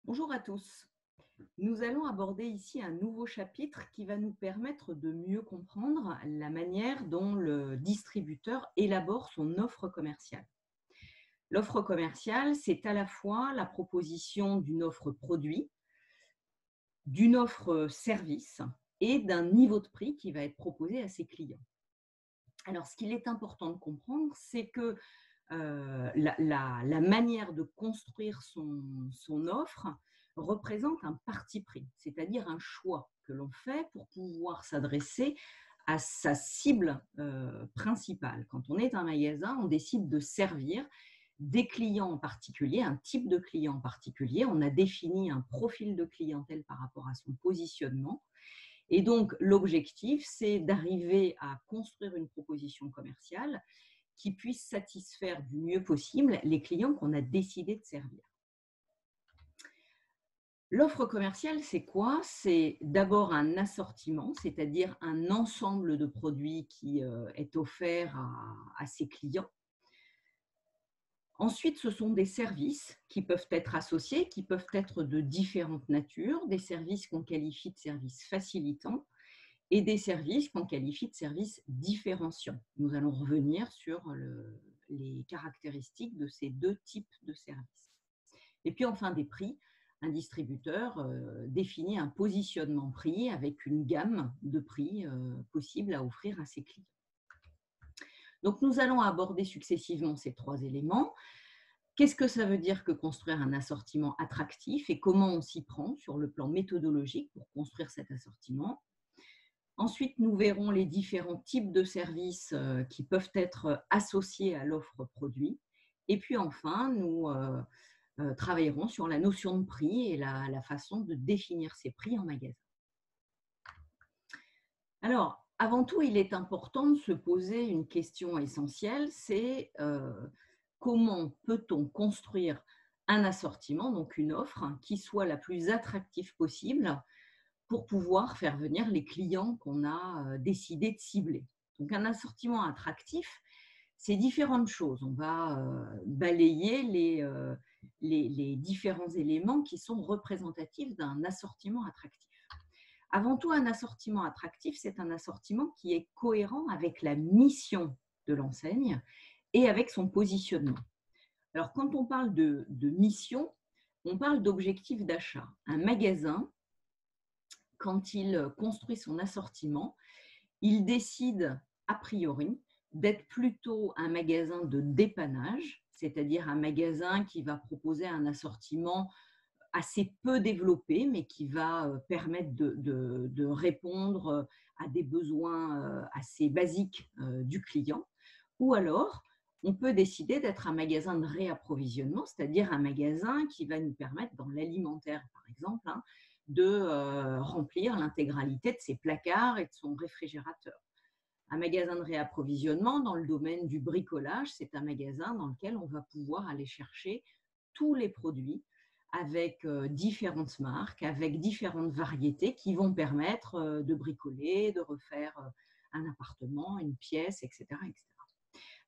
Bonjour à tous. Nous allons aborder ici un nouveau chapitre qui va nous permettre de mieux comprendre la manière dont le distributeur élabore son offre commerciale. L'offre commerciale, c'est à la fois la proposition d'une offre produit, d'une offre service et d'un niveau de prix qui va être proposé à ses clients. Alors, ce qu'il est important de comprendre, c'est que la manière de construire son offre représente un parti pris, c'est-à-dire un choix que l'on fait pour pouvoir s'adresser à sa cible principale. Quand on est un magasin, on décide de servir des clients en particulier, un type de client en particulier. On a défini un profil de clientèle par rapport à son positionnement. Et donc, l'objectif, c'est d'arriver à construire une proposition commerciale qui puisse satisfaire du mieux possible les clients qu'on a décidé de servir. L'offre commerciale, c'est quoi? C'est d'abord un assortiment, c'est-à-dire un ensemble de produits qui est offert à ses clients. Ensuite, ce sont des services qui peuvent être associés, qui peuvent être de différentes natures, des services qu'on qualifie de services facilitants et des services qu'on qualifie de services différenciants. Nous allons revenir sur les caractéristiques de ces deux types de services. Et puis enfin des prix. Un distributeur définit un positionnement prix avec une gamme de prix possible à offrir à ses clients. Donc nous allons aborder successivement ces trois éléments. Qu'est-ce que ça veut dire que construire un assortiment attractif et comment on s'y prend sur le plan méthodologique pour construire cet assortiment? Ensuite, nous verrons les différents types de services qui peuvent être associés à l'offre produit. Et puis enfin, nous travaillerons sur la notion de prix et la façon de définir ces prix en magasin. Alors, avant tout, il est important de se poser une question essentielle, c'est comment peut-on construire un assortiment, donc une offre, qui soit la plus attractive possible pour pouvoir faire venir les clients qu'on a décidé de cibler. Donc un assortiment attractif, c'est différentes choses. On va balayer les différents éléments qui sont représentatifs d'un assortiment attractif. Avant tout, un assortiment attractif, c'est un assortiment qui est cohérent avec la mission de l'enseigne et avec son positionnement. Alors, quand on parle de mission, on parle d'objectif d'achat. Un magasin, quand il construit son assortiment, il décide a priori d'être plutôt un magasin de dépannage, c'est-à-dire un magasin qui va proposer un assortiment assez peu développé, mais qui va permettre de répondre à des besoins assez basiques du client. Ou alors, on peut décider d'être un magasin de réapprovisionnement, c'est-à-dire un magasin qui va nous permettre, dans l'alimentaire par exemple, de remplir l'intégralité de ses placards et de son réfrigérateur. Un magasin de réapprovisionnement dans le domaine du bricolage, c'est un magasin dans lequel on va pouvoir aller chercher tous les produits avec différentes marques, avec différentes variétés qui vont permettre de bricoler, de refaire un appartement, une pièce, etc., etc.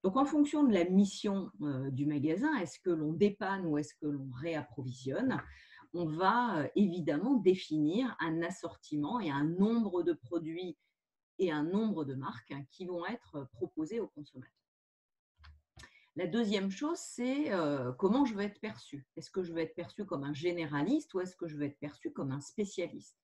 Donc, en fonction de la mission du magasin, est-ce que l'on dépanne ou est-ce que l'on réapprovisionne, on va évidemment définir un assortiment et un nombre de produits et un nombre de marques qui vont être proposées aux consommateurs. La deuxième chose, c'est comment je veux être perçu. Est-ce que je veux être perçu comme un généraliste ou est-ce que je veux être perçu comme un spécialiste?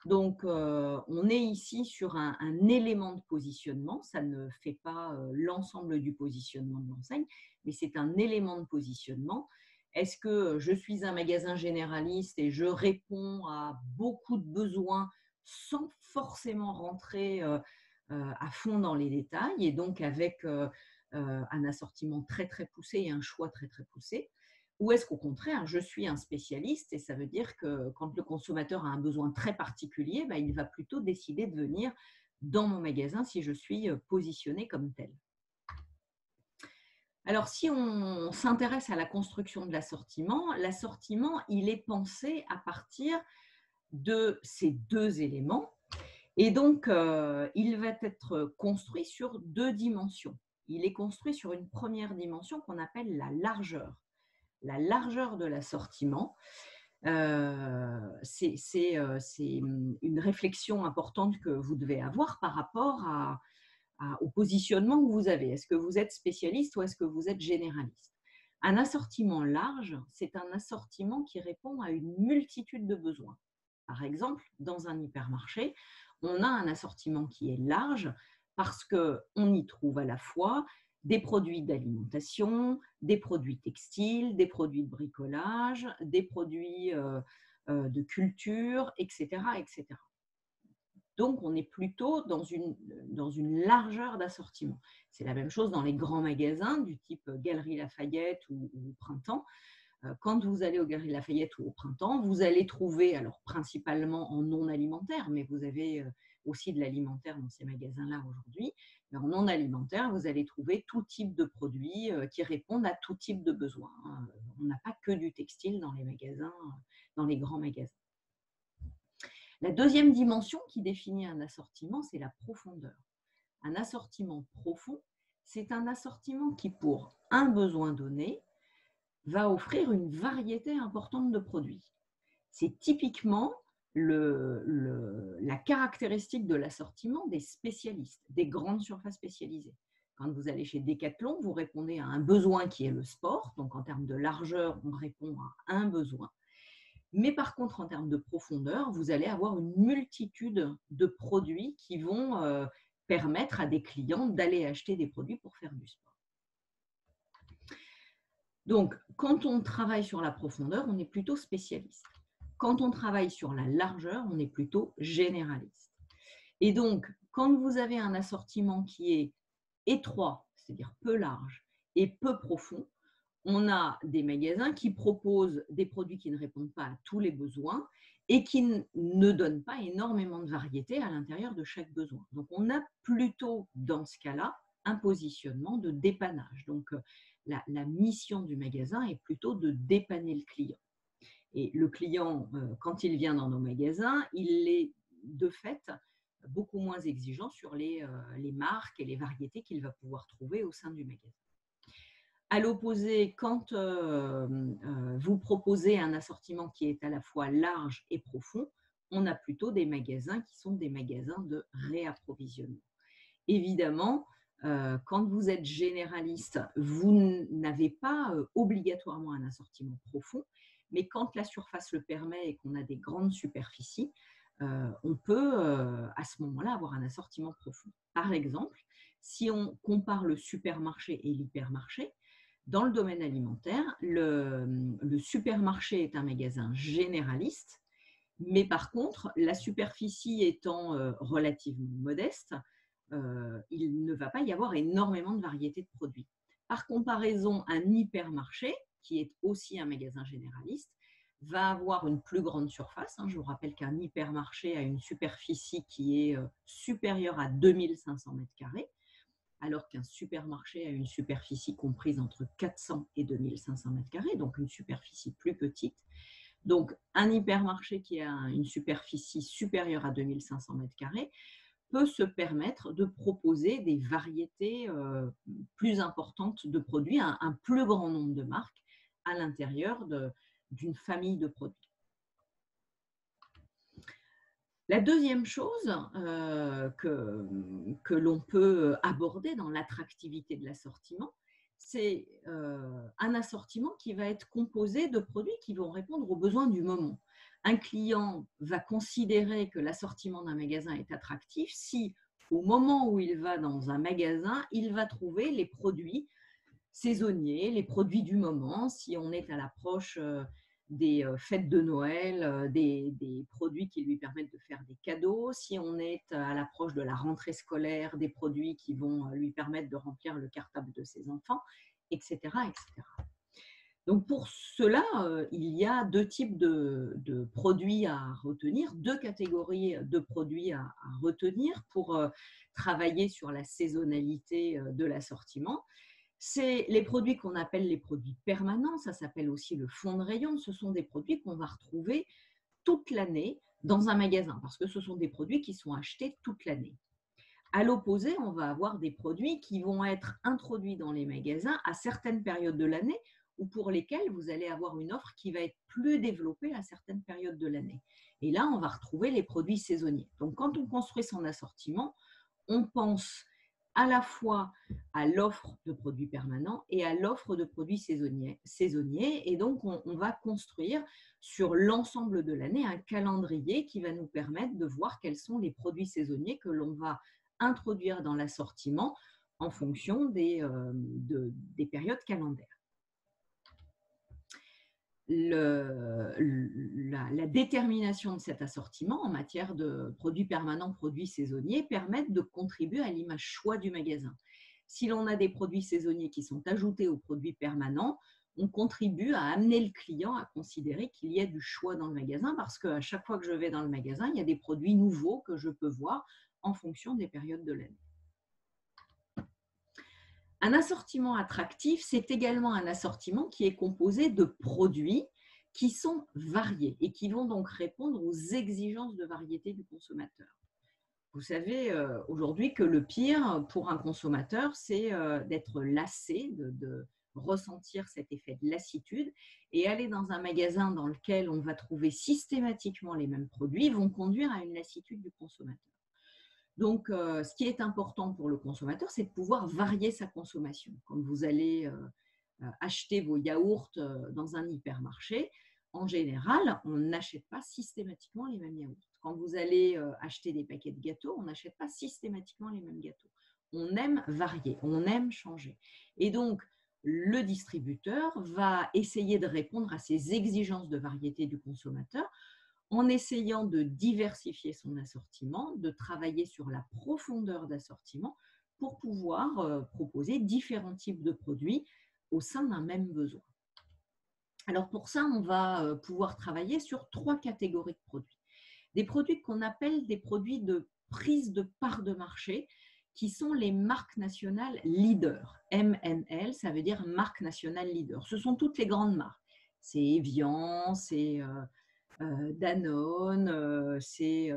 Donc, on est ici sur un élément de positionnement. Ça ne fait pas l'ensemble du positionnement de l'enseigne, mais c'est un élément de positionnement. Est-ce que je suis un magasin généraliste et je réponds à beaucoup de besoins sans forcément rentrer à fond dans les détails et donc avec un assortiment très très poussé et un choix très très poussé? Ou est-ce qu'au contraire, je suis un spécialiste et ça veut dire que quand le consommateur a un besoin très particulier, bah, il va plutôt décider de venir dans mon magasin si je suis positionnée comme tel. Alors, si on s'intéresse à la construction de l'assortiment, il est pensé à partir de ces deux éléments. Et donc, il va être construit sur deux dimensions. Il est construit sur une première dimension qu'on appelle la largeur de l'assortiment. C'est une réflexion importante que vous devez avoir par rapport au positionnement que vous avez. Est-ce que vous êtes spécialiste ou est-ce que vous êtes généraliste? Un assortiment large, c'est un assortiment qui répond à une multitude de besoins. Par exemple, dans un hypermarché, on a un assortiment qui est large parce qu'on y trouve à la fois des produits d'alimentation, des produits textiles, des produits de bricolage, des produits de culture, etc., etc. Donc, on est plutôt dans une largeur d'assortiment. C'est la même chose dans les grands magasins du type Galeries Lafayette ou Printemps. Quand vous allez aux Galeries Lafayette ou au Printemps, vous allez trouver, alors principalement en non alimentaire, mais vous avez aussi de l'alimentaire dans ces magasins-là aujourd'hui, mais en non alimentaire, vous allez trouver tout type de produits qui répondent à tout type de besoins. On n'a pas que du textile dans les magasins, dans les grands magasins. La deuxième dimension qui définit un assortiment, c'est la profondeur. Un assortiment profond, c'est un assortiment qui, pour un besoin donné, va offrir une variété importante de produits. C'est typiquement la caractéristique de l'assortiment des spécialistes, des grandes surfaces spécialisées. Quand vous allez chez Decathlon, vous répondez à un besoin qui est le sport, donc en termes de largeur, on répond à un besoin. Mais par contre, en termes de profondeur, vous allez avoir une multitude de produits qui vont permettre à des clients d'aller acheter des produits pour faire du sport. Donc, quand on travaille sur la profondeur, on est plutôt spécialiste. Quand on travaille sur la largeur, on est plutôt généraliste. Et donc, quand vous avez un assortiment qui est étroit, c'est-à-dire peu large, et peu profond, on a des magasins qui proposent des produits qui ne répondent pas à tous les besoins et qui ne donnent pas énormément de variété à l'intérieur de chaque besoin. Donc, on a plutôt, dans ce cas-là, un positionnement de dépannage. Donc, la mission du magasin est plutôt de dépanner le client. Et le client, quand il vient dans nos magasins, il est de fait beaucoup moins exigeant sur les marques et les variétés qu'il va pouvoir trouver au sein du magasin. À l'opposé, quand vous proposez un assortiment qui est à la fois large et profond, on a plutôt des magasins qui sont des magasins de réapprovisionnement. Évidemment, quand vous êtes généraliste, vous n'avez pas obligatoirement un assortiment profond, mais quand la surface le permet et qu'on a des grandes superficies, on peut à ce moment-là avoir un assortiment profond. Par exemple, si on compare le supermarché et l'hypermarché, dans le domaine alimentaire, le supermarché est un magasin généraliste, mais par contre, la superficie étant relativement modeste, il ne va pas y avoir énormément de variétés de produits. Par comparaison, un hypermarché, qui est aussi un magasin généraliste, va avoir une plus grande surface. Je vous rappelle qu'un hypermarché a une superficie qui est supérieure à 2500 m², alors qu'un supermarché a une superficie comprise entre 400 et 2500 m², donc une superficie plus petite. Donc, un hypermarché qui a une superficie supérieure à 2500 m² peut se permettre de proposer des variétés plus importantes de produits, un plus grand nombre de marques à l'intérieur d'une famille de produits. La deuxième chose que l'on peut aborder dans l'attractivité de l'assortiment, c'est un assortiment qui va être composé de produits qui vont répondre aux besoins du moment. Un client va considérer que l'assortiment d'un magasin est attractif si, au moment où il va dans un magasin, il va trouver les produits saisonniers, les produits du moment, si on est à l'approche des fêtes de Noël, des produits qui lui permettent de faire des cadeaux, si on est à l'approche de la rentrée scolaire, des produits qui vont lui permettre de remplir le cartable de ses enfants, etc. etc. Donc pour cela, il y a deux types de produits à retenir, deux catégories de produits à retenir pour travailler sur la saisonnalité de l'assortiment. C'est les produits qu'on appelle les produits permanents, ça s'appelle aussi le fond de rayon. Ce sont des produits qu'on va retrouver toute l'année dans un magasin parce que ce sont des produits qui sont achetés toute l'année. À l'opposé, on va avoir des produits qui vont être introduits dans les magasins à certaines périodes de l'année ou pour lesquels vous allez avoir une offre qui va être plus développée à certaines périodes de l'année. Et là, on va retrouver les produits saisonniers. Donc, quand on construit son assortiment, on pense à la fois à l'offre de produits permanents et à l'offre de produits saisonniers. Et donc, on va construire sur l'ensemble de l'année un calendrier qui va nous permettre de voir quels sont les produits saisonniers que l'on va introduire dans l'assortiment en fonction des périodes calendaires. La détermination de cet assortiment en matière de produits permanents, produits saisonniers permettent de contribuer à l'image choix du magasin. Si l'on a des produits saisonniers qui sont ajoutés aux produits permanents, on contribue à amener le client à considérer qu'il y a du choix dans le magasin parce qu'à chaque fois que je vais dans le magasin, il y a des produits nouveaux que je peux voir en fonction des périodes de l'année. Un assortiment attractif, c'est également un assortiment qui est composé de produits qui sont variés et qui vont donc répondre aux exigences de variété du consommateur. Vous savez aujourd'hui que le pire pour un consommateur, c'est d'être lassé, de ressentir cet effet de lassitude, et aller dans un magasin dans lequel on va trouver systématiquement les mêmes produits vont conduire à une lassitude du consommateur. Donc, ce qui est important pour le consommateur, c'est de pouvoir varier sa consommation. Quand vous allez acheter vos yaourts dans un hypermarché, en général, on n'achète pas systématiquement les mêmes yaourts. Quand vous allez acheter des paquets de gâteaux, on n'achète pas systématiquement les mêmes gâteaux. On aime varier, on aime changer. Et donc, le distributeur va essayer de répondre à ces exigences de variété du consommateur en essayant de diversifier son assortiment, de travailler sur la profondeur d'assortiment pour pouvoir proposer différents types de produits au sein d'un même besoin. Alors pour ça, on va pouvoir travailler sur 3 catégories de produits. Des produits qu'on appelle des produits de prise de part de marché, qui sont les marques nationales leaders. MNL, ça veut dire marque nationale leader. Ce sont toutes les grandes marques. C'est Evian, c'est Danone, c'est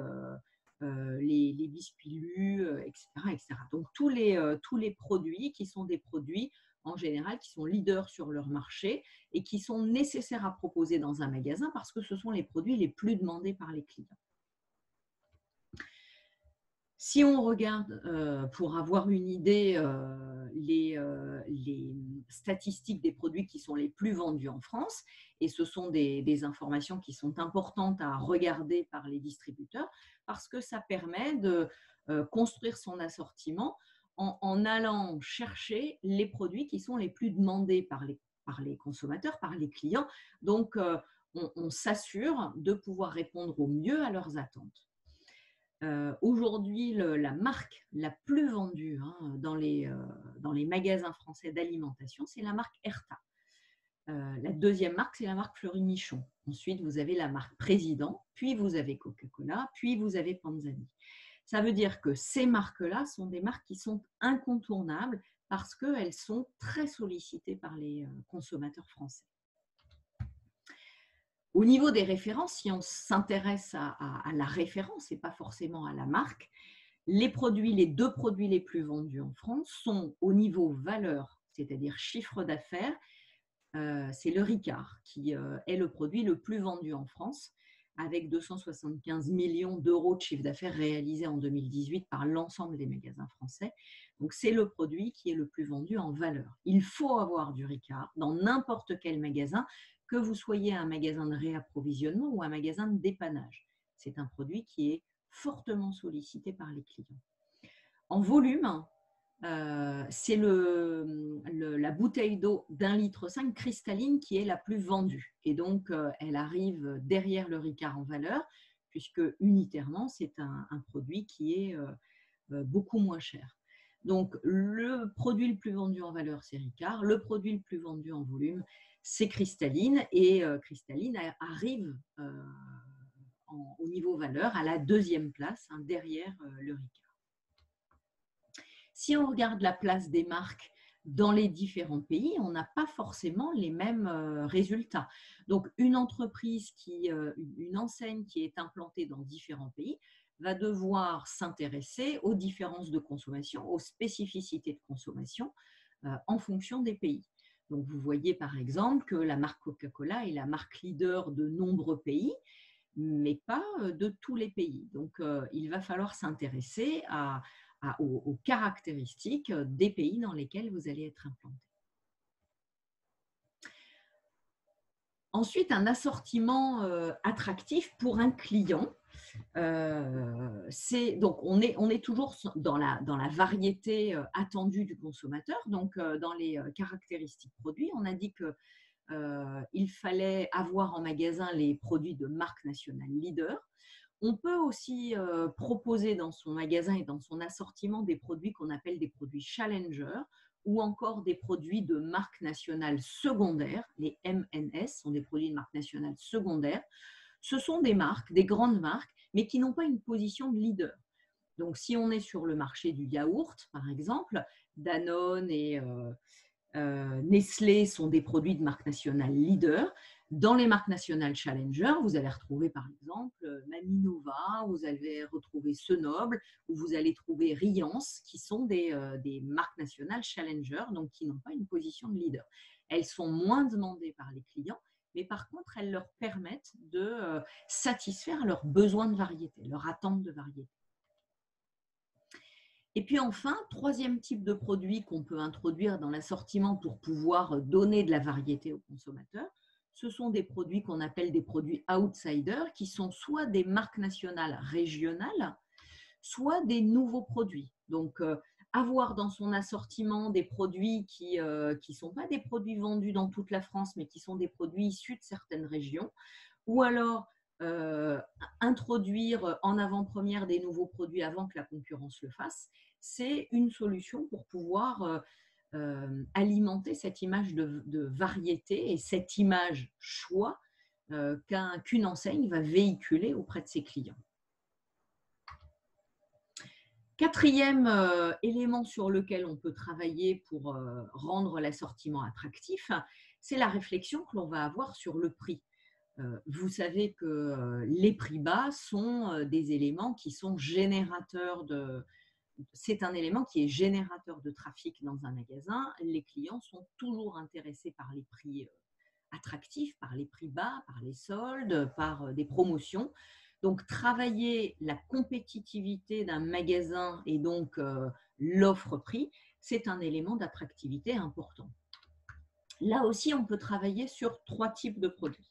les biscuits Lu, etc., etc. Donc tous les produits qui sont des produits en général qui sont leaders sur leur marché et qui sont nécessaires à proposer dans un magasin parce que ce sont les produits les plus demandés par les clients. Si on regarde, pour avoir une idée, les statistiques des produits qui sont les plus vendus en France, et ce sont des informations qui sont importantes à regarder par les distributeurs, parce que ça permet de construire son assortiment en allant chercher les produits qui sont les plus demandés par les consommateurs, par les clients. Donc, on s'assure de pouvoir répondre au mieux à leurs attentes. Aujourd'hui, la marque la plus vendue dans les magasins français d'alimentation, c'est la marque Erta. La deuxième marque, c'est la marque Fleury-Michon. Ensuite, vous avez la marque Président, puis vous avez Coca-Cola, puis vous avez Panzani. Ça veut dire que ces marques-là sont des marques qui sont incontournables parce qu'elles sont très sollicitées par les consommateurs français. Au niveau des références, si on s'intéresse à la référence et pas forcément à la marque, les deux produits les plus vendus en France sont au niveau valeur, c'est-à-dire chiffre d'affaires, c'est le Ricard qui est le produit le plus vendu en France, avec 275 millions d'euros de chiffre d'affaires réalisés en 2018 par l'ensemble des magasins français. Donc, c'est le produit qui est le plus vendu en valeur. Il faut avoir du Ricard dans n'importe quel magasin, que vous soyez un magasin de réapprovisionnement ou un magasin de dépannage. C'est un produit qui est fortement sollicité par les clients. En volume, c'est la bouteille d'eau d'1,5 litre cristalline qui est la plus vendue. Et donc, elle arrive derrière le Ricard en valeur, puisque unitairement, c'est un produit qui est beaucoup moins cher. Donc, le produit le plus vendu en valeur, c'est Ricard. Le produit le plus vendu en volume, c'est Cristalline. Et Cristalline arrive au niveau valeur à la deuxième place, derrière le Ricard. Si on regarde la place des marques dans les différents pays, on n'a pas forcément les mêmes résultats. Donc, une enseigne qui est implantée dans différents pays va devoir s'intéresser aux différences de consommation, aux spécificités de consommation en fonction des pays. Donc, vous voyez par exemple que la marque Coca-Cola est la marque leader de nombreux pays, mais pas de tous les pays. Donc, il va falloir s'intéresser aux caractéristiques des pays dans lesquels vous allez être implanté. Ensuite, un assortiment attractif pour un client. Donc on est toujours dans la variété attendue du consommateur. Donc, dans les caractéristiques produits, on a dit qu'il fallait avoir en magasin les produits de marque nationale leader. On peut aussi proposer dans son magasin et dans son assortiment des produits qu'on appelle des produits challenger ou encore des produits de marque nationale secondaire. Les MNS sont des produits de marque nationale secondaire. Ce sont des marques, des grandes marques, mais qui n'ont pas une position de leader. Donc, si on est sur le marché du yaourt, par exemple, Danone et Nestlé sont des produits de marque nationale leader. Dans les marques nationales challenger, vous allez retrouver par exemple Maminova, vous allez retrouver Senoble, ou vous allez trouver Riance, qui sont des marques nationales challenger, donc qui n'ont pas une position de leader. Elles sont moins demandées par les clients, mais par contre, elles leur permettent de satisfaire leurs besoins de variété, leur attente de variété. Et puis enfin, troisième type de produit qu'on peut introduire dans l'assortiment pour pouvoir donner de la variété aux consommateurs, ce sont des produits qu'on appelle des produits outsiders, qui sont soit des marques nationales régionales, soit des nouveaux produits. Donc, avoir dans son assortiment des produits qui ne sont pas des produits vendus dans toute la France, mais qui sont des produits issus de certaines régions, ou alors introduire en avant-première des nouveaux produits avant que la concurrence le fasse, c'est une solution pour pouvoir alimenter cette image de variété et cette image choix qu'une enseigne va véhiculer auprès de ses clients. Quatrième élément sur lequel on peut travailler pour rendre l'assortiment attractif, c'est la réflexion que l'on va avoir sur le prix. Vous savez que les prix bas sont des éléments qui sont générateurs c'est un élément qui est générateur de trafic dans un magasin. Les clients sont toujours intéressés par les prix attractifs, par les prix bas, par les soldes, par des promotions. Donc, travailler la compétitivité d'un magasin et donc l'offre prix, c'est un élément d'attractivité important. Là aussi, on peut travailler sur 3 types de produits.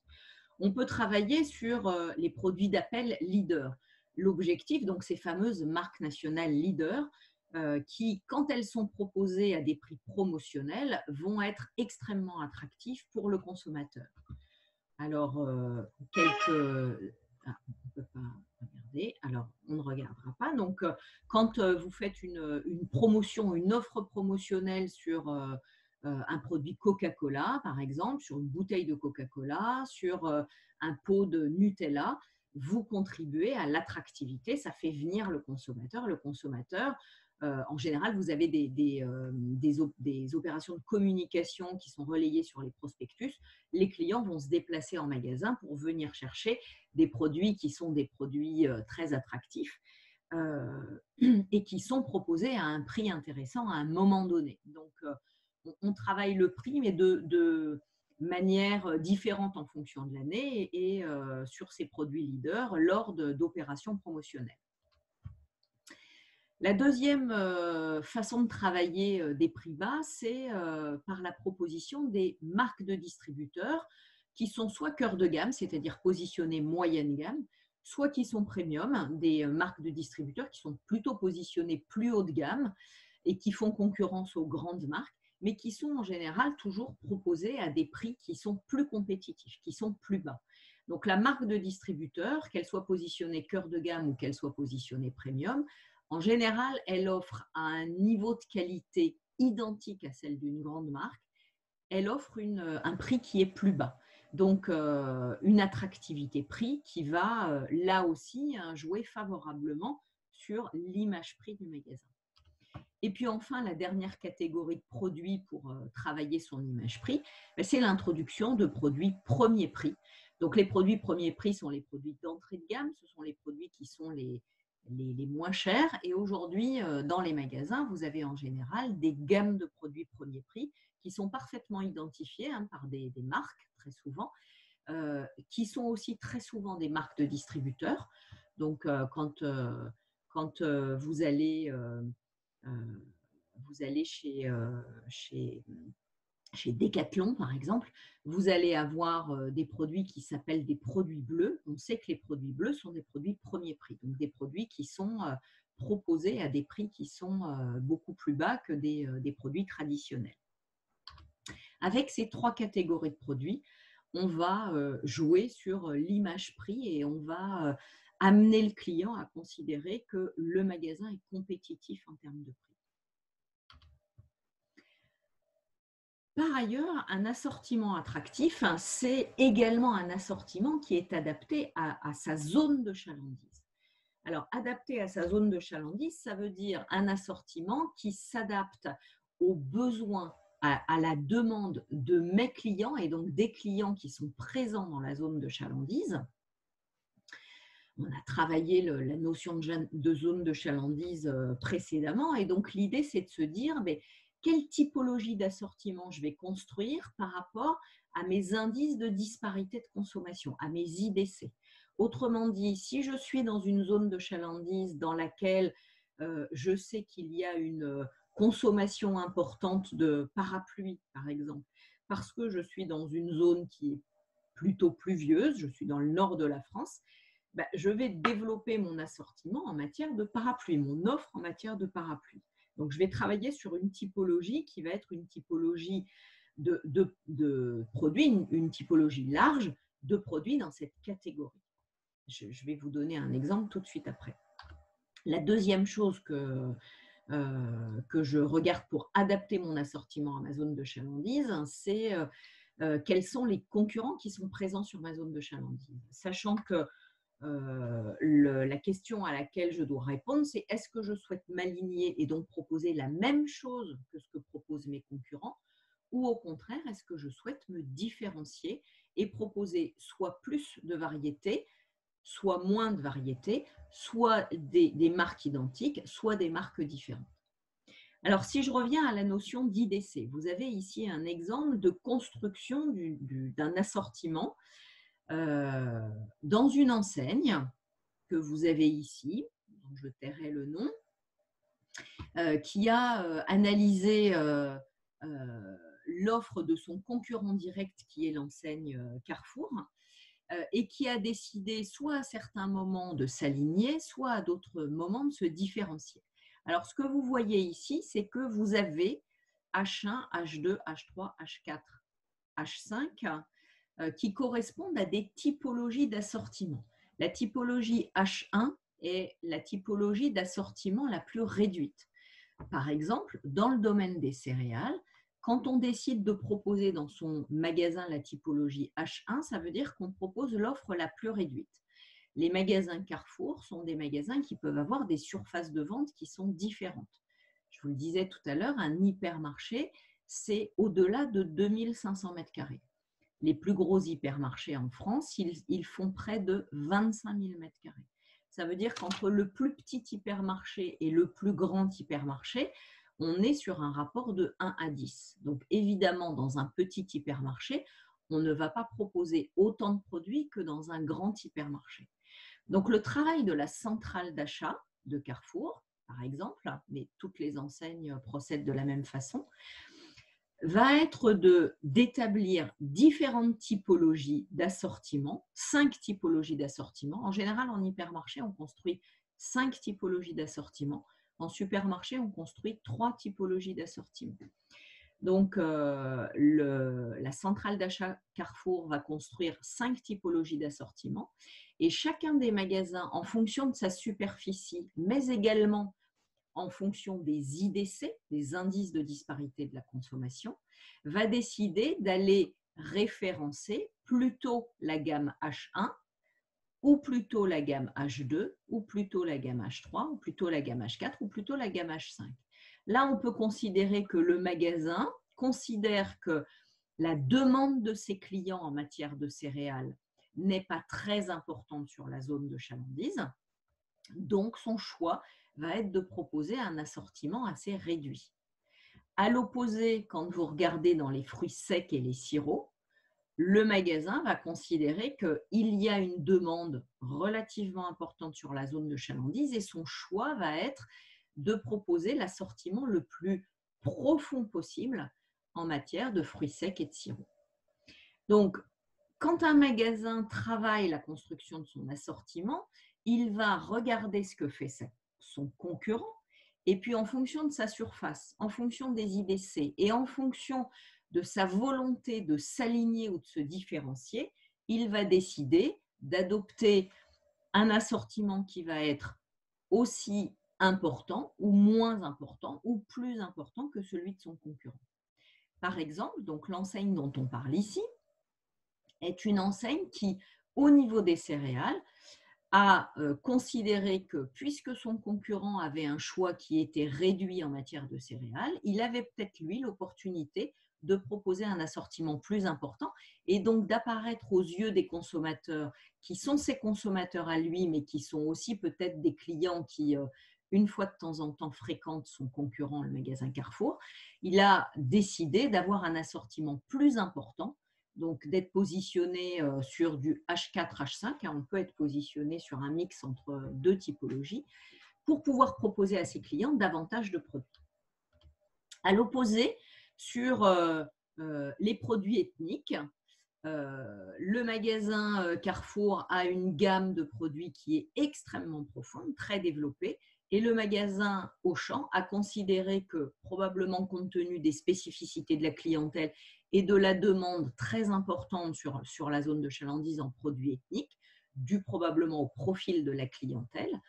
On peut travailler sur les produits d'appel leader. L'objectif, donc ces fameuses marques nationales leaders, qui, quand elles sont proposées à des prix promotionnels, vont être extrêmement attractifs pour le consommateur. Alors, on ne peut pas regarder. Alors, on ne regardera pas. Donc, quand vous faites une promotion, une offre promotionnelle sur un produit Coca-Cola, par exemple, sur une bouteille de Coca-Cola, sur un pot de Nutella, vous contribuez à l'attractivité, ça fait venir le consommateur. Le consommateur, en général, vous avez des opérations de communication qui sont relayées sur les prospectus. Les clients vont se déplacer en magasin pour venir chercher des produits qui sont des produits très attractifs et qui sont proposés à un prix intéressant à un moment donné. Donc, on travaille le prix, mais de manière différente en fonction de l'année et sur ces produits leaders lors d'opérations promotionnelles. La deuxième façon de travailler des prix bas, c'est par la proposition des marques de distributeurs qui sont soit cœur de gamme, c'est-à-dire positionnées moyenne gamme, soit qui sont premium, des marques de distributeurs qui sont plutôt positionnées plus haut de gamme et qui font concurrence aux grandes marques, mais qui sont en général toujours proposées à des prix qui sont plus compétitifs, qui sont plus bas. Donc, la marque de distributeur, qu'elle soit positionnée cœur de gamme ou qu'elle soit positionnée premium, en général, elle offre un niveau de qualité identique à celle d'une grande marque. Elle offre un prix qui est plus bas. Donc, une attractivité prix qui va, là aussi, jouer favorablement sur l'image prix du magasin. Et puis enfin, la dernière catégorie de produits pour travailler son image prix, c'est l'introduction de produits premier prix. Donc, les produits premier prix sont les produits d'entrée de gamme. Ce sont les produits qui sont les moins chers. Et aujourd'hui, dans les magasins, vous avez en général des gammes de produits premier prix qui sont parfaitement identifiées par des marques, très souvent, qui sont aussi très souvent des marques de distributeurs. Donc, quand vous allez chez Decathlon, par exemple, vous allez avoir des produits qui s'appellent des produits bleus. On sait que les produits bleus sont des produits premier prix, donc des produits qui sont proposés à des prix qui sont beaucoup plus bas que des produits traditionnels. Avec ces trois catégories de produits, on va jouer sur l'image prix et on va amener le client à considérer que le magasin est compétitif en termes de prix. Par ailleurs, un assortiment attractif, c'est également un assortiment qui est adapté à sa zone de chalandise. Alors, adapté à sa zone de chalandise, ça veut dire un assortiment qui s'adapte aux besoins, à la demande de mes clients et donc des clients qui sont présents dans la zone de chalandise. On a travaillé la notion de zone de chalandise précédemment et donc l'idée, c'est de se dire quelle typologie d'assortiment je vais construire par rapport à mes indices de disparité de consommation, à mes IDC. Autrement dit, si je suis dans une zone de chalandise dans laquelle je sais qu'il y a une consommation importante de parapluies, par exemple, parce que je suis dans une zone qui est plutôt pluvieuse, je suis dans le nord de la France, je vais développer mon assortiment en matière de parapluies, mon offre en matière de parapluies. Donc, je vais travailler sur une typologie qui va être une typologie de produits, une typologie large de produits dans cette catégorie. Je vais vous donner un exemple tout de suite après. La deuxième chose que je regarde pour adapter mon assortiment à ma zone de chalandise, c'est quels sont les concurrents qui sont présents sur ma zone de chalandise. Sachant que la question à laquelle je dois répondre, c'est est-ce que je souhaite m'aligner et donc proposer la même chose que ce que proposent mes concurrents, ou au contraire, est-ce que je souhaite me différencier et proposer soit plus de variété, soit moins de variété, soit des marques identiques, soit des marques différentes. Alors, si je reviens à la notion d'IDC, vous avez ici un exemple de construction d'un assortiment dans une enseigne que vous avez ici, dont je tairai le nom, qui a analysé l'offre de son concurrent direct qui est l'enseigne Carrefour et qui a décidé soit à certains moments de s'aligner, soit à d'autres moments de se différencier. Alors, ce que vous voyez ici, c'est que vous avez H1, H2, H3, H4, H5 qui correspondent à des typologies d'assortiment. La typologie H1 est la typologie d'assortiment la plus réduite. Par exemple, dans le domaine des céréales, quand on décide de proposer dans son magasin la typologie H1, ça veut dire qu'on propose l'offre la plus réduite. Les magasins Carrefour sont des magasins qui peuvent avoir des surfaces de vente qui sont différentes. Je vous le disais tout à l'heure, un hypermarché, c'est au-delà de 2500 m². Les plus gros hypermarchés en France, ils font près de 25 000 m². Ça veut dire qu'entre le plus petit hypermarché et le plus grand hypermarché, on est sur un rapport de 1 à 10. Donc évidemment, dans un petit hypermarché, on ne va pas proposer autant de produits que dans un grand hypermarché. Donc le travail de la centrale d'achat de Carrefour, par exemple, mais toutes les enseignes procèdent de la même façon, va être d'établir différentes typologies d'assortiment, 5 typologies d'assortiment. En général, en hypermarché, on construit 5 typologies d'assortiment. En supermarché, on construit 3 typologies d'assortiment. Donc, la centrale d'achat Carrefour va construire 5 typologies d'assortiment et chacun des magasins, en fonction de sa superficie, mais également en fonction des IDC, des indices de disparité de la consommation, va décider d'aller référencer plutôt la gamme H1 ou plutôt la gamme H2 ou plutôt la gamme H3 ou plutôt la gamme H4 ou plutôt la gamme H5. Là, on peut considérer que le magasin considère que la demande de ses clients en matière de céréales n'est pas très importante sur la zone de chalandise. Donc, son choix va être de proposer un assortiment assez réduit. À l'opposé, quand vous regardez dans les fruits secs et les sirops, le magasin va considérer qu'il y a une demande relativement importante sur la zone de chalandise et son choix va être de proposer l'assortiment le plus profond possible en matière de fruits secs et de sirops. Donc, quand un magasin travaille la construction de son assortiment, il va regarder ce que fait son concurrent et puis en fonction de sa surface, en fonction des IDC et en fonction de sa volonté de s'aligner ou de se différencier, il va décider d'adopter un assortiment qui va être aussi important ou moins important ou plus important que celui de son concurrent. Par exemple, donc l'enseigne dont on parle ici est une enseigne qui, au niveau des céréales, a considéré que puisque son concurrent avait un choix qui était réduit en matière de céréales, il avait peut-être, lui, l'opportunité de proposer un assortiment plus important et donc d'apparaître aux yeux des consommateurs qui sont ses consommateurs à lui, mais qui sont aussi peut-être des clients qui, une fois de temps en temps, fréquentent son concurrent, le magasin Carrefour. Il a décidé d'avoir un assortiment plus important, donc d'être positionné sur du H4, H5, on peut être positionné sur un mix entre deux typologies pour pouvoir proposer à ses clients davantage de produits. À l'opposé, sur les produits ethniques, le magasin Carrefour a une gamme de produits qui est extrêmement profonde, très développée, et le magasin Auchan a considéré que, probablement compte tenu des spécificités de la clientèle et de la demande très importante sur la zone de chalandise en produits ethniques, dû probablement au profil de la clientèle,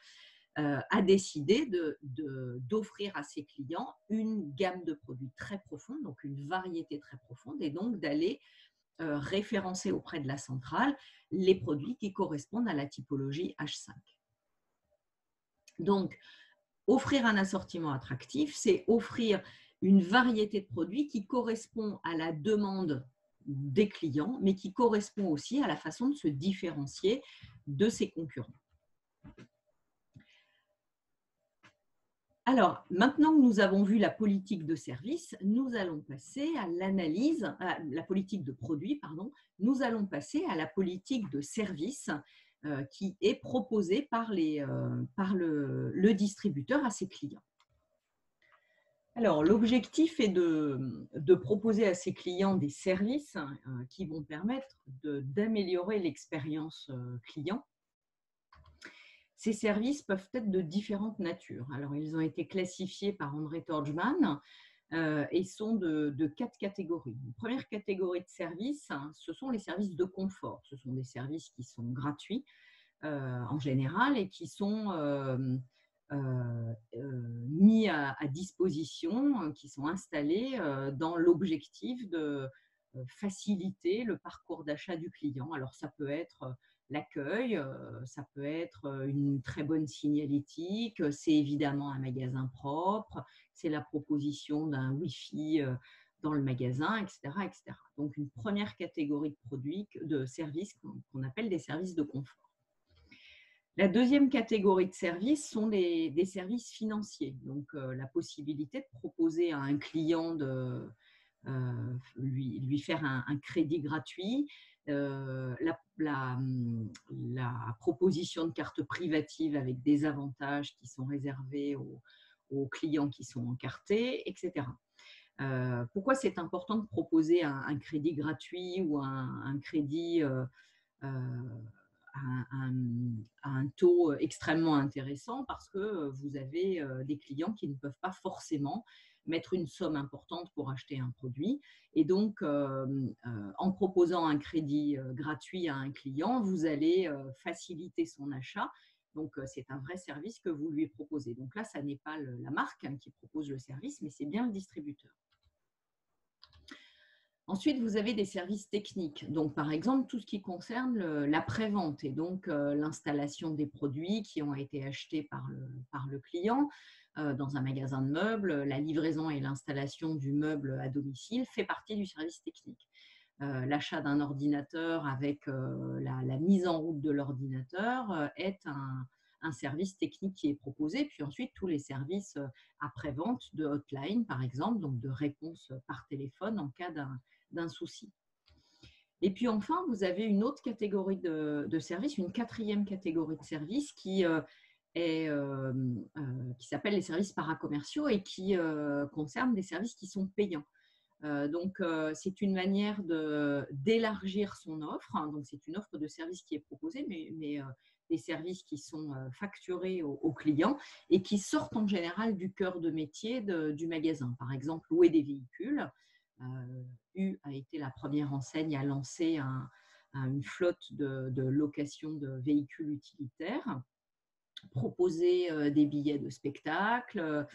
a décidé d'offrir à ses clients une gamme de produits très profonde, donc une variété très profonde, et donc d'aller référencer auprès de la centrale les produits qui correspondent à la typologie H5. Donc, offrir un assortiment attractif, c'est offrir une variété de produits qui correspond à la demande des clients, mais qui correspond aussi à la façon de se différencier de ses concurrents. Alors, maintenant que nous avons vu la politique de service, nous allons passer à l'analyse, la politique de produit, pardon, nous allons passer à la politique de service qui est proposée par le distributeur à ses clients. Alors, l'objectif est de proposer à ses clients des services qui vont permettre d'améliorer l'expérience client. Ces services peuvent être de différentes natures. Alors, ils ont été classifiés par André Torgman et sont de 4 catégories. Une première catégorie de services, ce sont les services de confort. Ce sont des services qui sont gratuits en général et qui sont mis à disposition, qui sont installés dans l'objectif de faciliter le parcours d'achat du client. Alors, ça peut être l'accueil, ça peut être une très bonne signalétique, c'est évidemment un magasin propre, c'est la proposition d'un Wi-Fi dans le magasin, etc., etc. Donc, une première catégorie de produits, de services qu'on appelle des services de confort. La deuxième catégorie de services sont des services financiers. Donc, la possibilité de proposer à un client de lui faire un crédit gratuit, la proposition de carte privative avec des avantages qui sont réservés aux clients qui sont encartés, etc. Pourquoi c'est important de proposer un crédit gratuit ou un crédit à un taux extrêmement intéressant? Parce que vous avez des clients qui ne peuvent pas forcément mettre une somme importante pour acheter un produit. Et donc, en proposant un crédit gratuit à un client, vous allez faciliter son achat. Donc, c'est un vrai service que vous lui proposez. Donc là, ça n'est pas la marque qui propose le service, mais c'est bien le distributeur. Ensuite, vous avez des services techniques. Donc, par exemple, tout ce qui concerne l'après-vente et donc l'installation des produits qui ont été achetés par le client dans un magasin de meubles. La livraison et l'installation du meuble à domicile fait partie du service technique. L'achat d'un ordinateur avec la mise en route de l'ordinateur est un service technique qui est proposé, puis ensuite tous les services après-vente de hotline, par exemple, donc de réponse par téléphone en cas d'un souci. Et puis enfin, vous avez une autre catégorie de services, une quatrième catégorie de services qui s'appelle les services paracommerciaux et qui concerne des services qui sont payants. Donc, c'est une manière d'élargir son offre. Hein. Donc, c'est une offre de service qui est proposée, mais des services qui sont facturés aux clients et qui sortent en général du cœur de métier du magasin. Par exemple, louer des véhicules. U a été la première enseigne à lancer une flotte de location de véhicules utilitaires, proposer des billets de spectacle,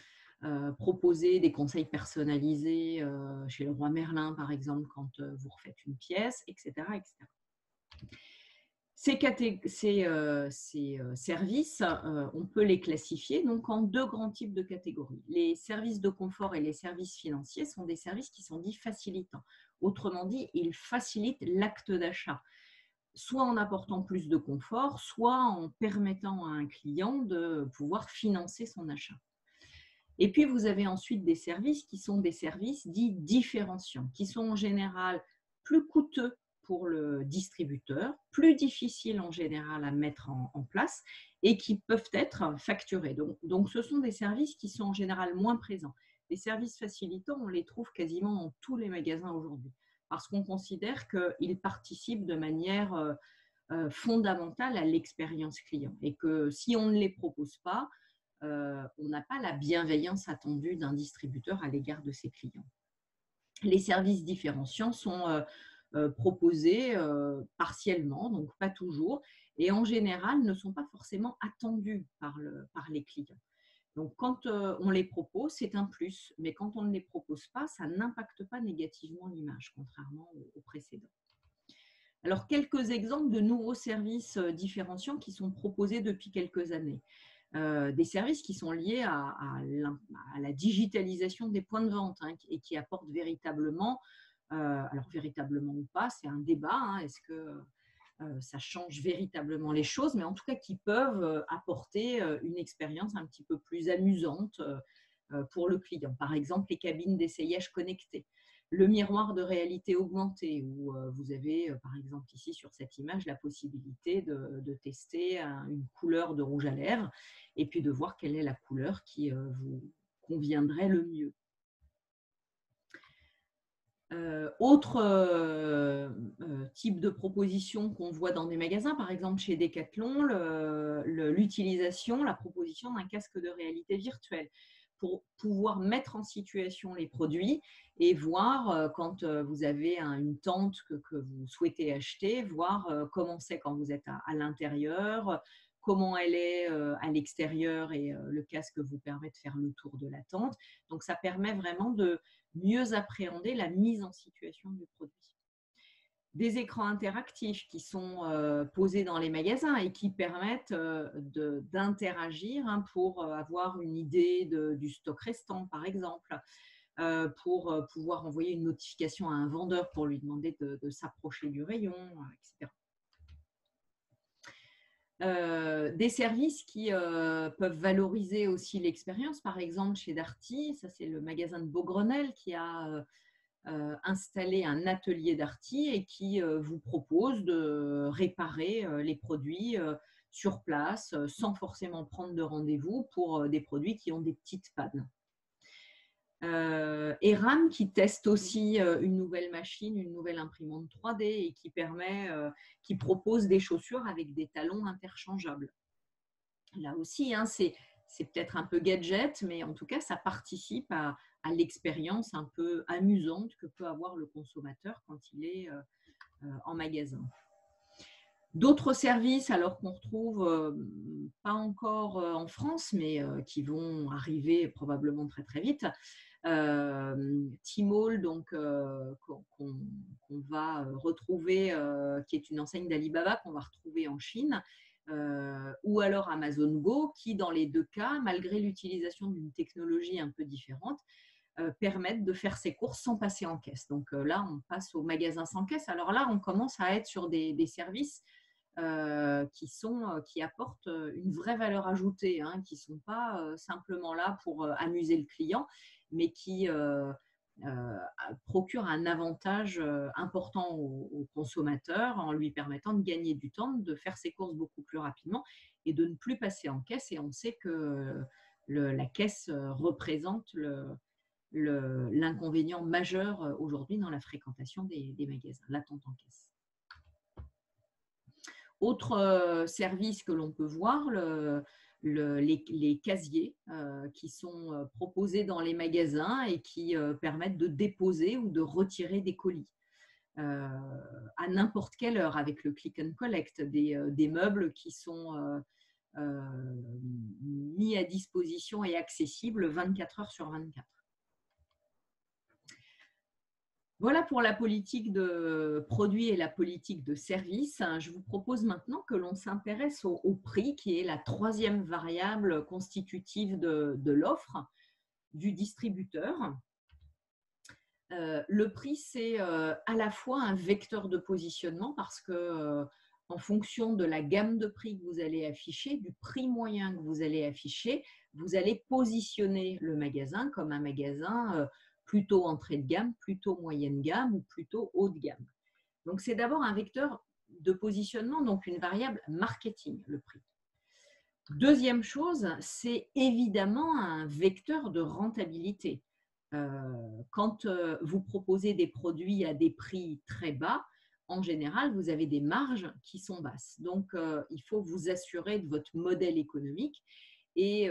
proposer des conseils personnalisés chez le roi Merlin, par exemple, quand vous refaites une pièce, etc. etc. Ces services, on peut les classifier donc en deux grands types de catégories. Les services de confort et les services financiers sont des services qui sont dits facilitants. Autrement dit, ils facilitent l'acte d'achat, soit en apportant plus de confort, soit en permettant à un client de pouvoir financer son achat. Et puis, vous avez ensuite des services qui sont des services dits différenciants, qui sont en général plus coûteux pour le distributeur, plus difficiles en général à mettre en place et qui peuvent être facturés. Donc, ce sont des services qui sont en général moins présents. Les services facilitants, on les trouve quasiment dans tous les magasins aujourd'hui parce qu'on considère qu'ils participent de manière fondamentale à l'expérience client et que si on ne les propose pas, on n'a pas la bienveillance attendue d'un distributeur à l'égard de ses clients. Les services différenciants sont proposés partiellement, donc pas toujours, et en général ne sont pas forcément attendus par les clients. Donc, quand on les propose, c'est un plus, mais quand on ne les propose pas, ça n'impacte pas négativement l'image, contrairement aux précédents. Alors, quelques exemples de nouveaux services différenciants qui sont proposés depuis quelques années. Des services qui sont liés à la digitalisation des points de vente hein, et qui apportent véritablement, alors véritablement ou pas, c'est un débat, hein, est-ce que ça change véritablement les choses, mais en tout cas qui peuvent apporter une expérience un petit peu plus amusante pour le client. Par exemple, les cabines d'essayage connectées, le miroir de réalité augmentée, où vous avez, par exemple ici sur cette image, la possibilité de tester une couleur de rouge à lèvres et puis de voir quelle est la couleur qui vous conviendrait le mieux. Autre type de proposition qu'on voit dans des magasins, par exemple chez Decathlon, l'utilisation, la proposition d'un casque de réalité virtuelle pour pouvoir mettre en situation les produits et voir quand vous avez une tente que vous souhaitez acheter, voir comment c'est quand vous êtes à l'intérieur, comment elle est à l'extérieur et le casque vous permet de faire le tour de la tente. Donc, ça permet vraiment de mieux appréhender la mise en situation du produit. Des écrans interactifs qui sont posés dans les magasins et qui permettent d'interagir hein, pour avoir une idée du stock restant, par exemple, pour pouvoir envoyer une notification à un vendeur pour lui demander de s'approcher du rayon, etc. Des services qui peuvent valoriser aussi l'expérience. Par exemple, chez Darty, ça c'est le magasin de Beaugrenelle qui a installé un atelier Darty et qui vous propose de réparer les produits sur place sans forcément prendre de rendez-vous pour des produits qui ont des petites pannes. Eram qui teste aussi une nouvelle machine, une nouvelle imprimante 3D et qui propose des chaussures avec des talons interchangeables. Là aussi, hein, c'est peut-être un peu gadget, mais en tout cas, ça participe à l'expérience un peu amusante que peut avoir le consommateur quand il est en magasin. D'autres services, alors qu'on retrouve pas encore en France, mais qui vont arriver probablement très très vite. Tmall, donc qu'on va retrouver, qui est une enseigne d'Alibaba qu'on va retrouver en Chine, ou alors Amazon Go, qui dans les deux cas, malgré l'utilisation d'une technologie un peu différente, permettent de faire ses courses sans passer en caisse. Donc là, on passe au magasin sans caisse. Alors là, on commence à être sur des services qui apportent une vraie valeur ajoutée, hein, qui ne sont pas simplement là pour amuser le client, mais qui procurent un avantage important au consommateur en lui permettant de gagner du temps, de faire ses courses beaucoup plus rapidement et de ne plus passer en caisse. Et on sait que la caisse représente l'inconvénient majeur aujourd'hui dans la fréquentation des magasins, l'attente en caisse. Autre service que l'on peut voir, les casiers qui sont proposés dans les magasins et qui permettent de déposer ou de retirer des colis à n'importe quelle heure avec le click and collect, des meubles qui sont mis à disposition et accessibles 24 heures sur 24. Voilà pour la politique de produits et la politique de service. Je vous propose maintenant que l'on s'intéresse au prix, qui est la troisième variable constitutive de l'offre du distributeur. Le prix, c'est à la fois un vecteur de positionnement parce que en fonction de la gamme de prix que vous allez afficher, du prix moyen que vous allez afficher, vous allez positionner le magasin comme un magasin plutôt entrée de gamme, plutôt moyenne gamme ou plutôt haut de gamme. Donc, c'est d'abord un vecteur de positionnement, donc une variable marketing, le prix. Deuxième chose, c'est évidemment un vecteur de rentabilité. Quand vous proposez des produits à des prix très bas, en général, vous avez des marges qui sont basses. Donc, il faut vous assurer de votre modèle économique et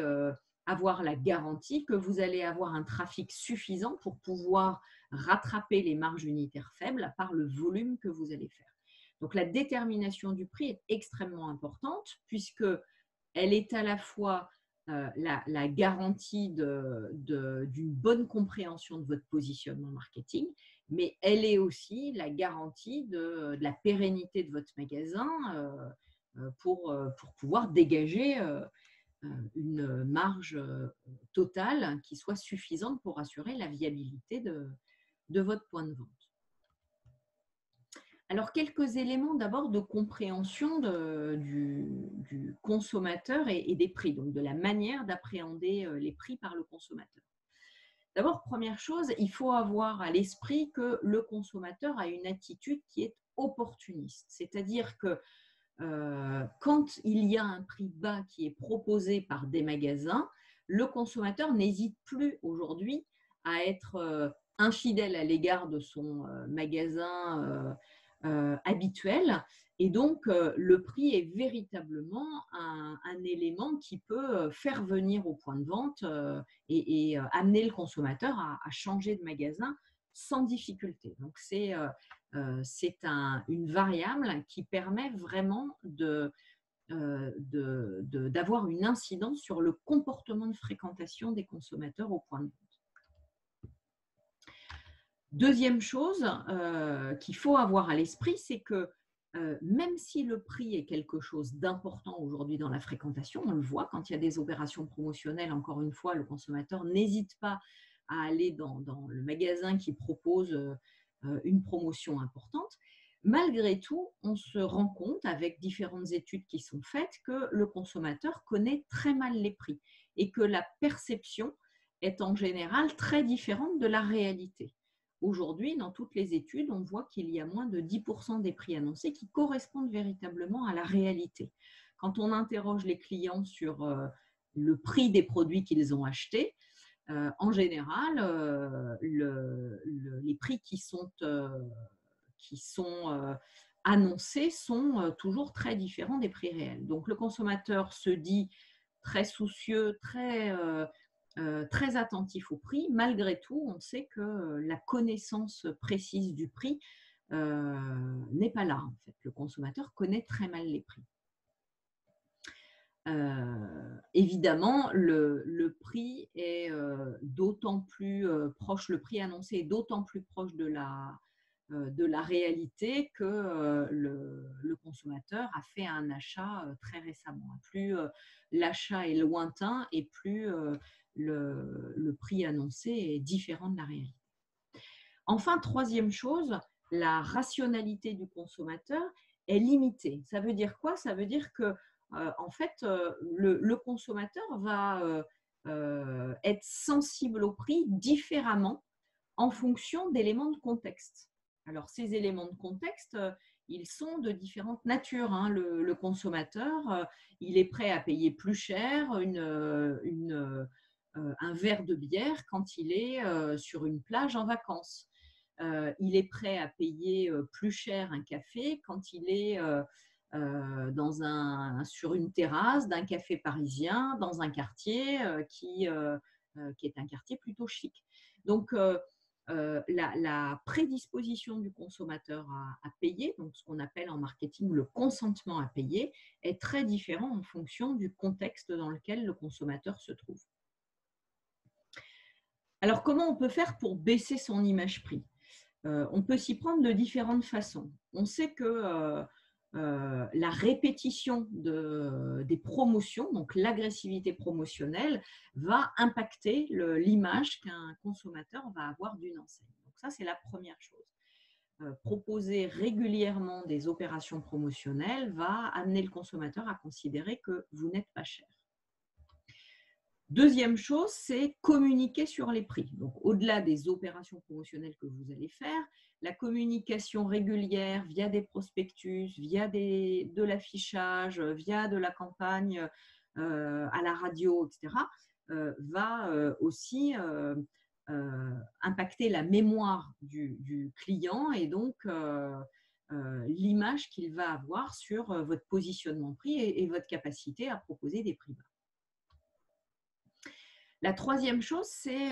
avoir la garantie que vous allez avoir un trafic suffisant pour pouvoir rattraper les marges unitaires faibles par le volume que vous allez faire. Donc, la détermination du prix est extrêmement importante puisque elle est à la fois la garantie d'une bonne compréhension de votre positionnement marketing, mais elle est aussi la garantie de la pérennité de votre magasin pour pouvoir dégager une marge totale qui soit suffisante pour assurer la viabilité de votre point de vente. Alors, quelques éléments d'abord de compréhension du consommateur et des prix, donc de la manière d'appréhender les prix par le consommateur. D'abord, première chose, il faut avoir à l'esprit que le consommateur a une attitude qui est opportuniste, c'est-à-dire que quand il y a un prix bas qui est proposé par des magasins, le consommateur n'hésite plus aujourd'hui à être infidèle à l'égard de son magasin habituel. Et donc, le prix est véritablement un élément qui peut faire venir au point de vente et amener le consommateur à changer de magasin sans difficulté. Donc, c'est une variable qui permet vraiment d'avoir une incidence sur le comportement de fréquentation des consommateurs au point de vente. Deuxième chose qu'il faut avoir à l'esprit, c'est que même si le prix est quelque chose d'important aujourd'hui dans la fréquentation, on le voit quand il y a des opérations promotionnelles, encore une fois, le consommateur n'hésite pas à aller dans le magasin qui propose une promotion importante. Malgré tout, on se rend compte avec différentes études qui sont faites que le consommateur connaît très mal les prix et que la perception est en général très différente de la réalité. Aujourd'hui, dans toutes les études, on voit qu'il y a moins de 10% des prix annoncés qui correspondent véritablement à la réalité. Quand on interroge les clients sur le prix des produits qu'ils ont achetés, en général, les prix qui sont annoncés sont toujours très différents des prix réels. Donc, le consommateur se dit très soucieux, très attentif au prix. Malgré tout, on sait que la connaissance précise du prix n'est pas là. En fait. Le consommateur connaît très mal les prix. Évidemment, le prix est d'autant plus proche, le prix annoncé est d'autant plus proche de la réalité que le consommateur a fait un achat très récemment. Plus l'achat est lointain et plus le prix annoncé est différent de la réalité. Enfin, troisième chose, la rationalité du consommateur est limité. Ça veut dire quoi? Ça veut dire que en fait, le consommateur va être sensible au prix différemment en fonction d'éléments de contexte. Alors, ces éléments de contexte, ils sont de différentes natures, hein. Le consommateur, il est prêt à payer plus cher un verre de bière quand il est sur une plage en vacances. Il est prêt à payer plus cher un café quand il est sur une terrasse d'un café parisien dans un quartier qui est un quartier plutôt chic. Donc, la prédisposition du consommateur à payer, donc ce qu'on appelle en marketing le consentement à payer, est très différent en fonction du contexte dans lequel le consommateur se trouve. Alors, comment on peut faire pour baisser son image prix? On peut s'y prendre de différentes façons. On sait que la répétition des promotions, donc l'agressivité promotionnelle, va impacter l'image qu'un consommateur va avoir d'une enseigne. Donc ça, c'est la première chose. Proposer régulièrement des opérations promotionnelles va amener le consommateur à considérer que vous n'êtes pas cher. Deuxième chose, c'est communiquer sur les prix. Donc, au-delà des opérations promotionnelles que vous allez faire, la communication régulière via des prospectus, via de l'affichage, via de la campagne à la radio, etc., va aussi impacter la mémoire du client et donc l'image qu'il va avoir sur votre positionnement prix et votre capacité à proposer des prix bas. La troisième chose, c'est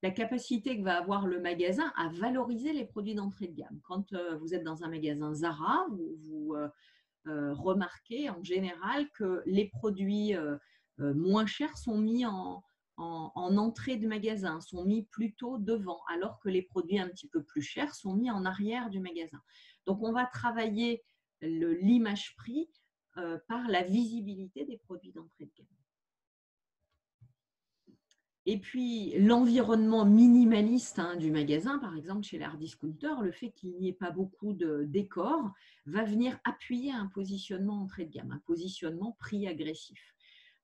la capacité que va avoir le magasin à valoriser les produits d'entrée de gamme. Quand vous êtes dans un magasin Zara, vous remarquez en général que les produits moins chers sont mis en entrée de magasin, sont mis plutôt devant, alors que les produits un petit peu plus chers sont mis en arrière du magasin. Donc, on va travailler l'image prix par la visibilité des produits d'entrée de gamme. Et puis, l'environnement minimaliste du magasin, par exemple chez l'art discounter, le fait qu'il n'y ait pas beaucoup de décors, va venir appuyer un positionnement entrée de gamme, un positionnement prix agressif.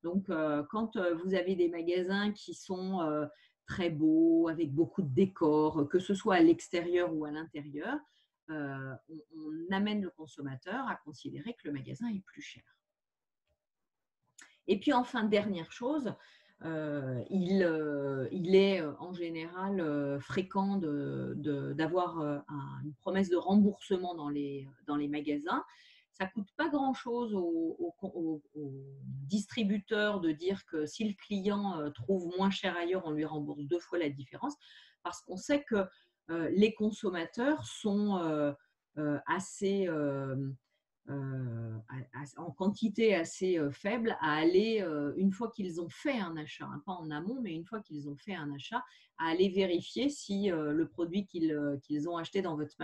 Donc, quand vous avez des magasins qui sont très beaux, avec beaucoup de décors, que ce soit à l'extérieur ou à l'intérieur, on amène le consommateur à considérer que le magasin est plus cher. Et puis, enfin, dernière chose, il est en général fréquent d'avoir une promesse de remboursement dans les magasins. Ça ne coûte pas grand-chose aux distributeurs de dire que si le client trouve moins cher ailleurs, on lui rembourse 2 fois la différence, parce qu'on sait que les consommateurs sont assez en quantité assez faible à aller, une fois qu'ils ont fait un achat, pas en amont, mais une fois qu'ils ont fait un achat, à aller vérifier si le produit qu'ils ont acheté dans votre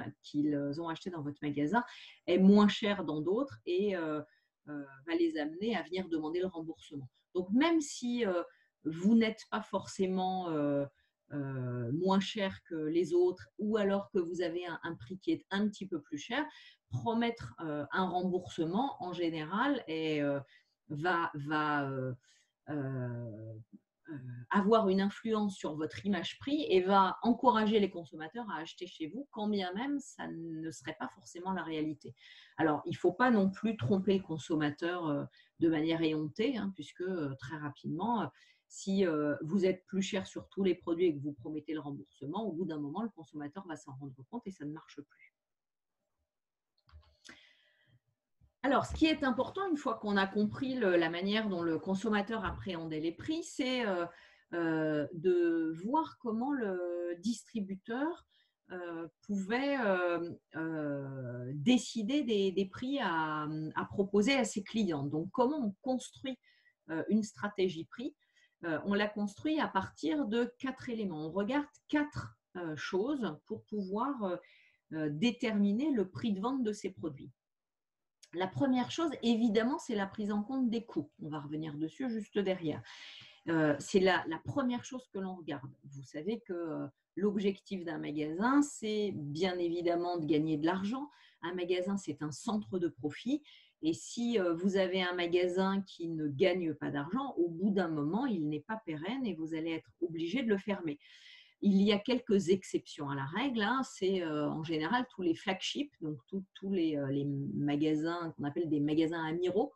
magasin est moins cher dans d'autres et va les amener à venir demander le remboursement. Donc, même si vous n'êtes pas forcément moins cher que les autres ou alors que vous avez un prix qui est un petit peu plus cher, promettre un remboursement en général va avoir une influence sur votre image prix et va encourager les consommateurs à acheter chez vous, quand bien même ça ne serait pas forcément la réalité. Alors, il ne faut pas non plus tromper le consommateur de manière éhontée, puisque très rapidement, si vous êtes plus cher sur tous les produits et que vous promettez le remboursement, au bout d'un moment, le consommateur va s'en rendre compte et ça ne marche plus. Alors, ce qui est important, une fois qu'on a compris la manière dont le consommateur appréhendait les prix, c'est de voir comment le distributeur pouvait décider des prix à proposer à ses clients. Donc, comment on construit une stratégie prix? On la construit à partir de 4 éléments. On regarde 4 choses pour pouvoir déterminer le prix de vente de ces produits. La première chose, évidemment, c'est la prise en compte des coûts. On va revenir dessus juste derrière. C'est la première chose que l'on regarde. Vous savez que l'objectif d'un magasin, c'est bien évidemment de gagner de l'argent, Un magasin, c'est un centre de profit. Et si vous avez un magasin qui ne gagne pas d'argent, au bout d'un moment, il n'est pas pérenne et vous allez être obligé de le fermer. Il y a quelques exceptions à la règle, hein. C'est en général tous les flagships, donc tous les magasins qu'on appelle des magasins amiraux,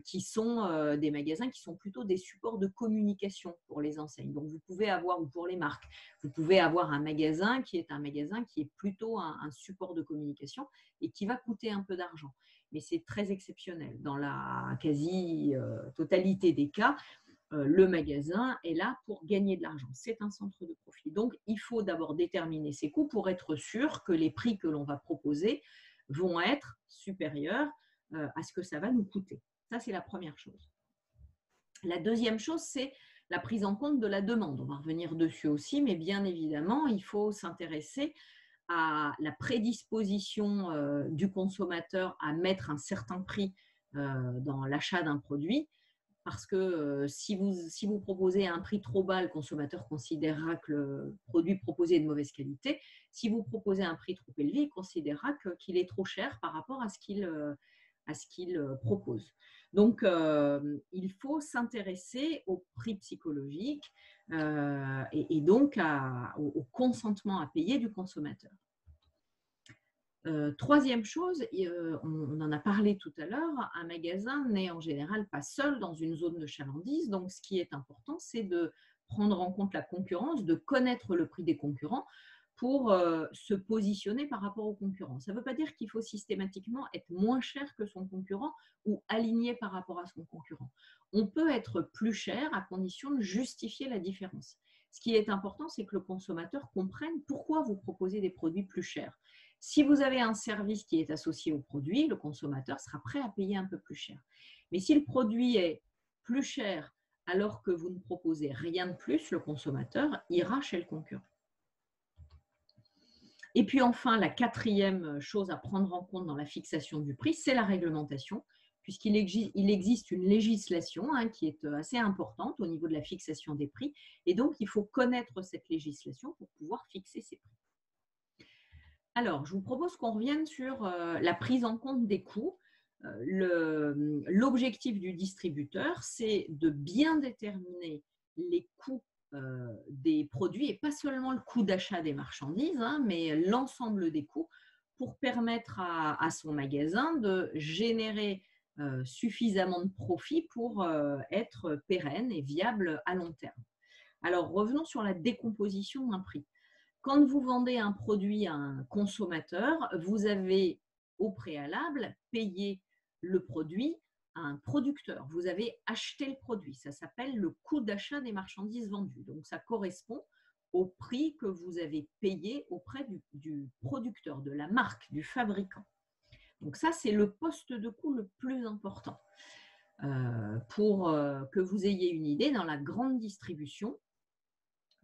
qui sont des magasins qui sont plutôt des supports de communication pour les enseignes. Donc vous pouvez avoir, ou pour les marques, vous pouvez avoir un magasin qui est plutôt un support de communication et qui va coûter un peu d'argent. Mais c'est très exceptionnel. Dans la quasi-totalité des cas, le magasin est là pour gagner de l'argent. C'est un centre de profit. Donc, il faut d'abord déterminer ses coûts pour être sûr que les prix que l'on va proposer vont être supérieurs à ce que ça va nous coûter. Ça, c'est la première chose. La deuxième chose, c'est la prise en compte de la demande. On va revenir dessus aussi, mais bien évidemment, il faut s'intéresser à la prédisposition du consommateur à mettre un certain prix dans l'achat d'un produit. Parce que si vous proposez un prix trop bas, le consommateur considérera que le produit proposé est de mauvaise qualité. Si vous proposez un prix trop élevé, il considérera qu'il est trop cher par rapport à ce qu'il propose. Donc, il faut s'intéresser au prix psychologique et donc au consentement à payer du consommateur. Troisième chose, on en a parlé tout à l'heure, un magasin n'est en général pas seul dans une zone de chalandise. Donc, ce qui est important, c'est de prendre en compte la concurrence, de connaître le prix des concurrents pour se positionner par rapport aux concurrents. Ça ne veut pas dire qu'il faut systématiquement être moins cher que son concurrent ou aligné par rapport à son concurrent. On peut être plus cher à condition de justifier la différence. Ce qui est important, c'est que le consommateur comprenne pourquoi vous proposez des produits plus chers. Si vous avez un service qui est associé au produit, le consommateur sera prêt à payer un peu plus cher. Mais si le produit est plus cher alors que vous ne proposez rien de plus, le consommateur ira chez le concurrent. Et puis enfin, la quatrième chose à prendre en compte dans la fixation du prix, c'est la réglementation, puisqu'il existe une législation qui est assez importante au niveau de la fixation des prix. Et donc, il faut connaître cette législation pour pouvoir fixer ces prix. Alors, je vous propose qu'on revienne sur la prise en compte des coûts. L'objectif du distributeur, c'est de bien déterminer les coûts des produits et pas seulement le coût d'achat des marchandises, mais l'ensemble des coûts pour permettre à son magasin de générer suffisamment de profit pour être pérenne et viable à long terme. Alors, revenons sur la décomposition d'un prix. Quand vous vendez un produit à un consommateur, vous avez au préalable payé le produit à un producteur. Vous avez acheté le produit. Ça s'appelle le coût d'achat des marchandises vendues. Donc, ça correspond au prix que vous avez payé auprès du producteur, de la marque, du fabricant. Donc, ça, c'est le poste de coût le plus important. Pour que vous ayez une idée, dans la grande distribution,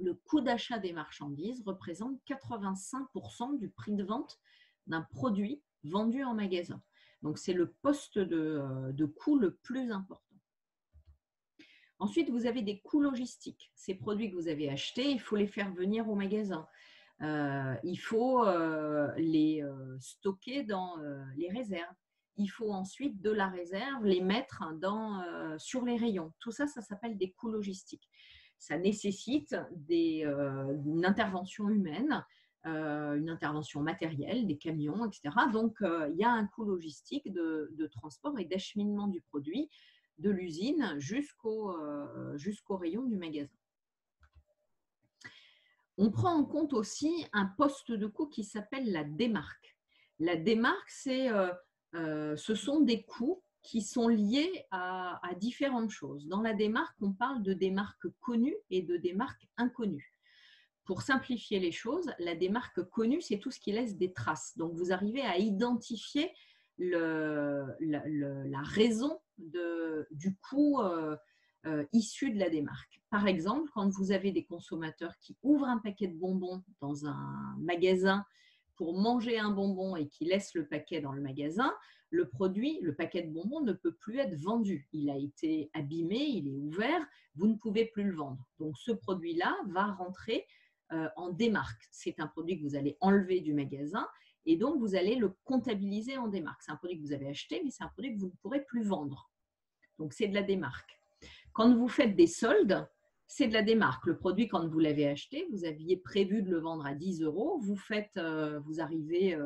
le coût d'achat des marchandises représente 85% du prix de vente d'un produit vendu en magasin. Donc, c'est le poste de coût le plus important. Ensuite, vous avez des coûts logistiques. Ces produits que vous avez achetés, il faut les faire venir au magasin. Il faut les stocker dans les réserves. Il faut ensuite de la réserve les mettre sur les rayons. Tout ça, ça s'appelle des coûts logistiques. Ça nécessite une intervention humaine, une intervention matérielle, des camions, etc. Donc, il y a un coût logistique de transport et d'acheminement du produit de l'usine jusqu'au rayon du magasin. On prend en compte aussi un poste de coût qui s'appelle la démarque. La démarque, ce sont des coûts qui sont liés à différentes choses. Dans la démarque, on parle de démarques connues et de démarques inconnues. Pour simplifier les choses, la démarque connue, c'est tout ce qui laisse des traces. Donc, vous arrivez à identifier la raison du coût issu de la démarque. Par exemple, quand vous avez des consommateurs qui ouvrent un paquet de bonbons dans un magasin pour manger un bonbon et qui laissent le paquet dans le magasin, le paquet de bonbons ne peut plus être vendu. Il a été abîmé, il est ouvert, vous ne pouvez plus le vendre. Donc, ce produit-là va rentrer en démarque. C'est un produit que vous allez enlever du magasin Et donc, vous allez le comptabiliser en démarque. C'est un produit que vous avez acheté, mais c'est un produit que vous ne pourrez plus vendre. Donc, c'est de la démarque. Quand vous faites des soldes, c'est de la démarque. Le produit, quand vous l'avez acheté, vous aviez prévu de le vendre à 10 euros. Vous arrivez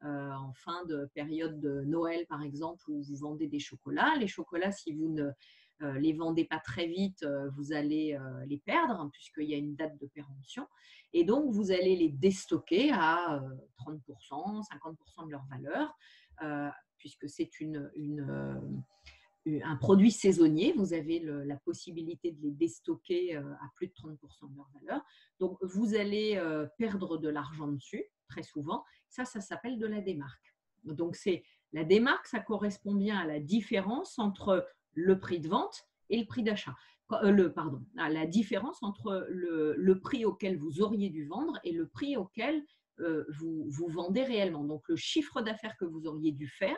en fin de période de Noël, par exemple, où vous vendez des chocolats. Les chocolats, si vous ne les vendez pas très vite, vous allez les perdre, hein, puisqu'il y a une date de péremption. Et donc, vous allez les déstocker à 30%, 50% de leur valeur, puisque c'est un produit saisonnier, vous avez la possibilité de les déstocker à plus de 30% de leur valeur. Donc, vous allez perdre de l'argent dessus, très souvent. Ça s'appelle de la démarque. Donc, la démarque, ça correspond bien à la différence entre le prix de vente et le prix d'achat. À la différence entre le prix auquel vous auriez dû vendre et le prix auquel vous vendez réellement. Donc, le chiffre d'affaires que vous auriez dû faire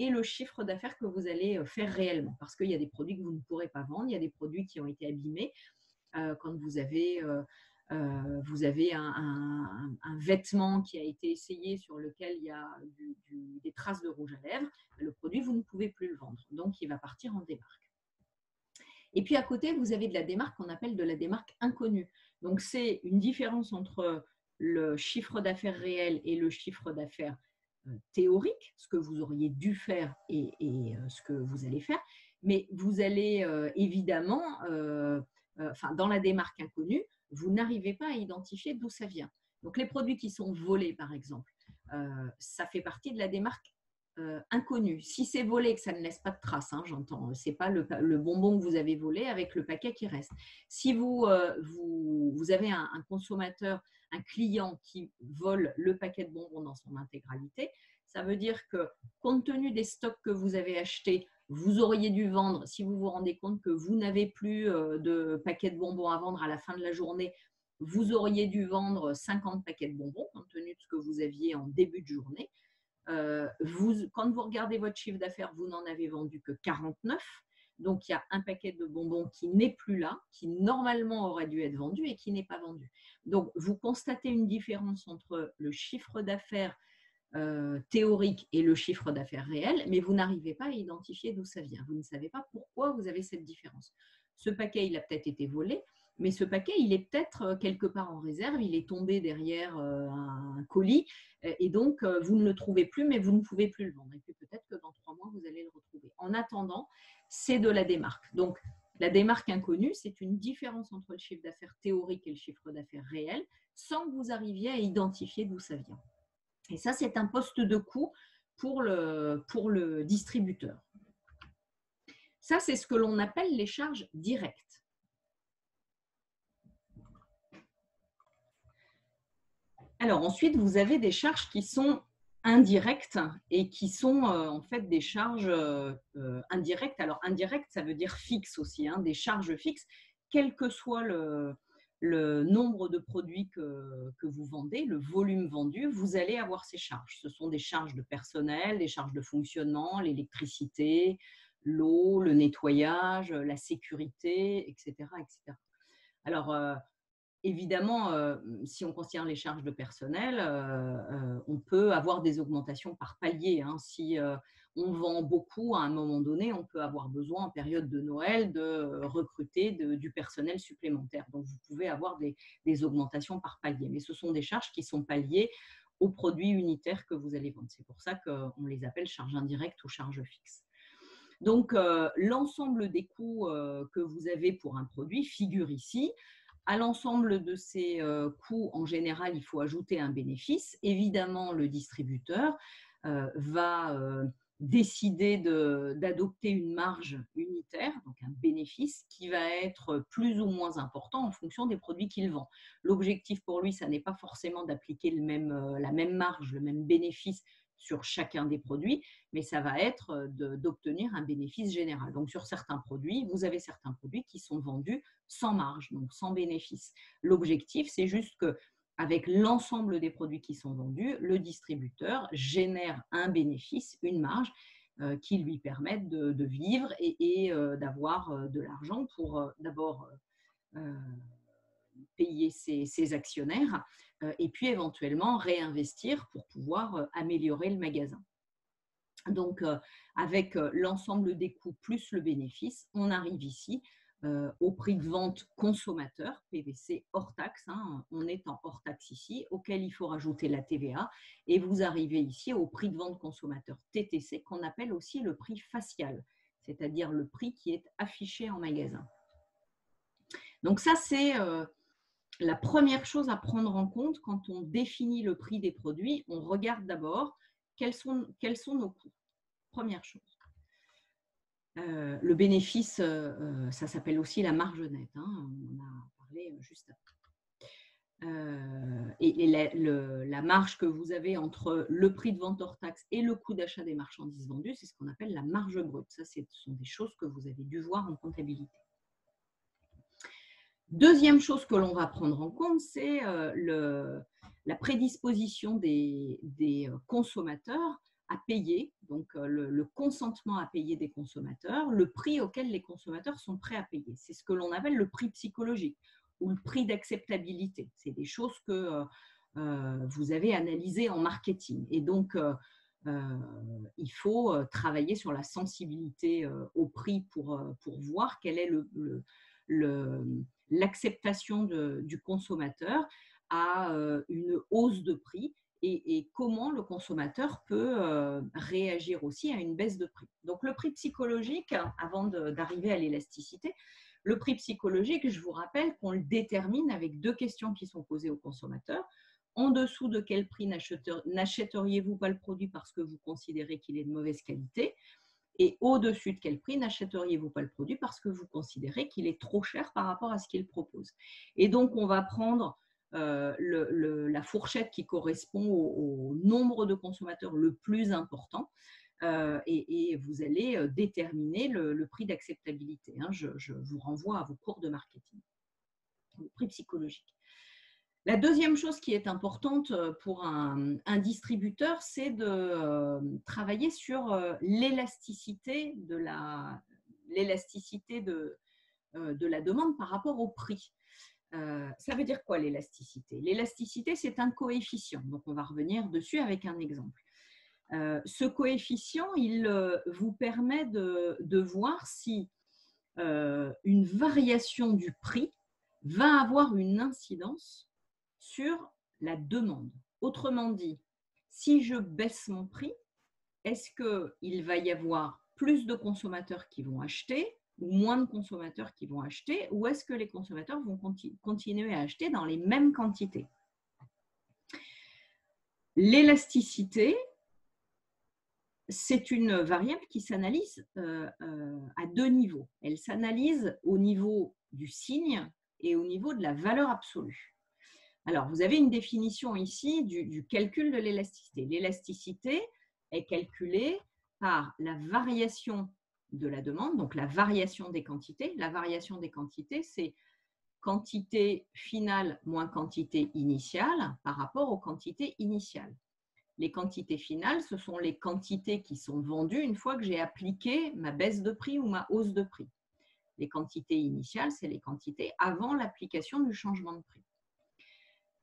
et le chiffre d'affaires que vous allez faire réellement. Parce qu'il y a des produits que vous ne pourrez pas vendre, il y a des produits qui ont été abîmés. Quand vous avez un vêtement qui a été essayé sur lequel il y a des traces de rouge à lèvres, le produit, vous ne pouvez plus le vendre. Donc, il va partir en démarque. Et puis, à côté, vous avez de la démarque qu'on appelle de la démarque inconnue. Donc, c'est une différence entre le chiffre d'affaires réel et le chiffre d'affaires théorique, ce que vous auriez dû faire et ce que vous allez faire, mais vous allez évidemment, dans la démarque inconnue, vous n'arrivez pas à identifier d'où ça vient. Donc les produits qui sont volés, par exemple, ça fait partie de la démarque inconnue. Si c'est volé, que ça ne laisse pas de traces, hein, j'entends, c'est pas le bonbon que vous avez volé avec le paquet qui reste. Si vous avez un consommateur, un client qui vole le paquet de bonbons dans son intégralité, ça veut dire que compte tenu des stocks que vous avez achetés, vous auriez dû vendre, si vous vous rendez compte que vous n'avez plus de paquets de bonbons à vendre à la fin de la journée, vous auriez dû vendre 50 paquets de bonbons compte tenu de ce que vous aviez en début de journée. Quand vous regardez votre chiffre d'affaires, vous n'en avez vendu que 49. Donc, il y a un paquet de bonbons qui n'est plus là, qui normalement aurait dû être vendu et qui n'est pas vendu. Donc, vous constatez une différence entre le chiffre d'affaires théorique et le chiffre d'affaires réel, mais vous n'arrivez pas à identifier d'où ça vient. Vous ne savez pas pourquoi vous avez cette différence. Ce paquet, il a peut-être été volé, mais ce paquet, il est peut-être quelque part en réserve, il est tombé derrière un colis, et donc vous ne le trouvez plus, mais vous ne pouvez plus le vendre. Et puis peut-être que dans 3 mois, vous allez le retrouver. En attendant, c'est de la démarque. Donc, la démarque inconnue, c'est une différence entre le chiffre d'affaires théorique et le chiffre d'affaires réel, sans que vous arriviez à identifier d'où ça vient. Et ça, c'est un poste de coût pour le distributeur. Ça, c'est ce que l'on appelle les charges directes. Alors ensuite, vous avez des charges qui sont indirectes et qui sont en fait des charges indirectes. Alors indirect, ça veut dire fixe aussi, hein, des charges fixes, quel que soit le nombre de produits que vous vendez, le volume vendu, vous allez avoir ces charges. Ce sont des charges de personnel, des charges de fonctionnement, l'électricité, l'eau, le nettoyage, la sécurité, etc. etc. Alors, évidemment, si on considère les charges de personnel, on peut avoir des augmentations par palier, hein. Si on vend beaucoup à un moment donné, on peut avoir besoin en période de Noël de recruter du personnel supplémentaire. Donc, vous pouvez avoir des augmentations par palier. Mais ce sont des charges qui sont paliées aux produits unitaires que vous allez vendre. C'est pour ça qu'on les appelle charges indirectes ou charges fixes. Donc, l'ensemble des coûts que vous avez pour un produit figure ici. À l'ensemble de ces coûts, en général, il faut ajouter un bénéfice. Évidemment, le distributeur va décider d'adopter une marge unitaire, donc un bénéfice qui va être plus ou moins important en fonction des produits qu'il vend. L'objectif pour lui, ça n'est pas forcément d'appliquer la même marge, le même bénéfice sur chacun des produits, mais ça va être d'obtenir un bénéfice général. Donc, sur certains produits, vous avez certains produits qui sont vendus sans marge, donc sans bénéfice. L'objectif, c'est juste qu'avec l'ensemble des produits qui sont vendus, le distributeur génère un bénéfice, une marge, qui lui permettent de vivre et d'avoir de l'argent pour d'abord payer ses actionnaires et puis éventuellement réinvestir pour pouvoir améliorer le magasin. Donc, avec l'ensemble des coûts plus le bénéfice, on arrive ici au prix de vente consommateur, PVC hors taxe, hein, on est en hors taxe ici, auquel il faut rajouter la TVA, et vous arrivez ici au prix de vente consommateur TTC, qu'on appelle aussi le prix facial, c'est-à-dire le prix qui est affiché en magasin. Donc ça, c'est la première chose à prendre en compte quand on définit le prix des produits. On regarde d'abord quels sont nos coûts. Première chose. Le bénéfice, ça s'appelle aussi la marge nette. Hein, on en a parlé juste avant. Et la marge que vous avez entre le prix de vente hors taxe et le coût d'achat des marchandises vendues, c'est ce qu'on appelle la marge brute. Ça, ce sont des choses que vous avez dû voir en comptabilité. Deuxième chose que l'on va prendre en compte, c'est la prédisposition des consommateurs à payer, donc le consentement à payer des consommateurs, le prix auquel les consommateurs sont prêts à payer. C'est ce que l'on appelle le prix psychologique ou le prix d'acceptabilité. C'est des choses que vous avez analysées en marketing. Et donc, il faut travailler sur la sensibilité au prix pour voir quel est l'acceptation du consommateur à une hausse de prix et comment le consommateur peut réagir aussi à une baisse de prix. Donc le prix psychologique, avant d'arriver à l'élasticité, le prix psychologique, je vous rappelle qu'on le détermine avec deux questions qui sont posées au consommateur. En dessous de quel prix n'achèteriez-vous pas le produit parce que vous considérez qu'il est de mauvaise qualité ? Et au-dessus de quel prix n'achèteriez-vous pas le produit parce que vous considérez qu'il est trop cher par rapport à ce qu'il propose. Et donc, on va prendre la fourchette qui correspond au nombre de consommateurs le plus important et vous allez déterminer le prix d'acceptabilité. Hein. Je vous renvoie à vos cours de marketing. Le prix psychologique. La deuxième chose qui est importante pour un distributeur, c'est de travailler sur l'élasticité de la demande par rapport au prix. Ça veut dire quoi l'élasticité? L'élasticité, c'est un coefficient. Donc, on va revenir dessus avec un exemple. Ce coefficient, il vous permet de voir si une variation du prix va avoir une incidence sur la demande. Autrement dit, si je baisse mon prix, est-ce qu'il va y avoir plus de consommateurs qui vont acheter ou moins de consommateurs qui vont acheter, ou est-ce que les consommateurs vont continuer à acheter dans les mêmes quantités? L'élasticité, c'est une variable qui s'analyse à deux niveaux. Elle s'analyse au niveau du signe et au niveau de la valeur absolue. Alors, vous avez une définition ici du calcul de l'élasticité. L'élasticité est calculée par la variation de la demande, donc la variation des quantités. La variation des quantités, c'est quantité finale moins quantité initiale par rapport aux quantités initiales. Les quantités finales, ce sont les quantités qui sont vendues une fois que j'ai appliqué ma baisse de prix ou ma hausse de prix. Les quantités initiales, c'est les quantités avant l'application du changement de prix,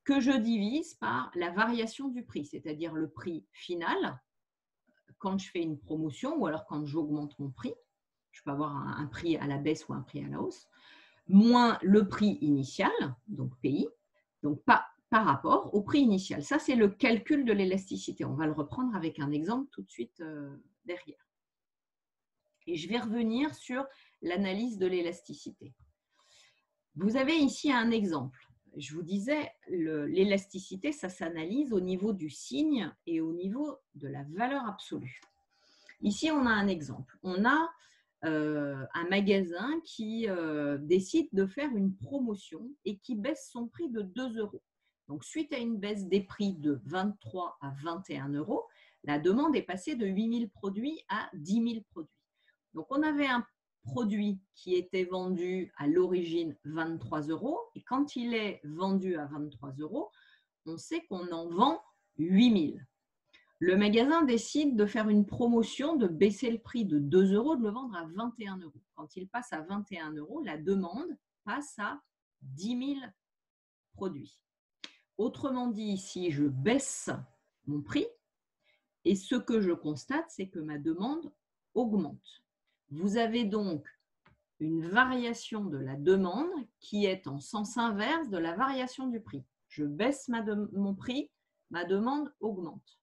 que je divise par la variation du prix, c'est-à-dire le prix final quand je fais une promotion ou alors quand j'augmente mon prix. Je peux avoir un prix à la baisse ou un prix à la hausse, moins le prix initial, donc PI, donc par rapport au prix initial. Ça, c'est le calcul de l'élasticité. On va le reprendre avec un exemple tout de suite derrière. Et je vais revenir sur l'analyse de l'élasticité. Vous avez ici un exemple. Je vous disais, l'élasticité, ça s'analyse au niveau du signe et au niveau de la valeur absolue. Ici, on a un exemple. On a un magasin qui décide de faire une promotion et qui baisse son prix de 2 €. Donc, suite à une baisse des prix de 23 à 21 €, la demande est passée de 8 000 produits à 10 000 produits. Donc, on avait un produit qui était vendu à l'origine 23 € et quand il est vendu à 23 €, on sait qu'on en vend 8 000. Le magasin décide de faire une promotion, de baisser le prix de 2 €, de le vendre à 21 €. Quand il passe à 21 €, la demande passe à 10 000 produit. Autrement dit, ici, je baisse mon prix et ce que je constate, c'est que ma demande augmente. Vous avez donc une variation de la demande qui est en sens inverse de la variation du prix. Je baisse mon prix, ma demande augmente.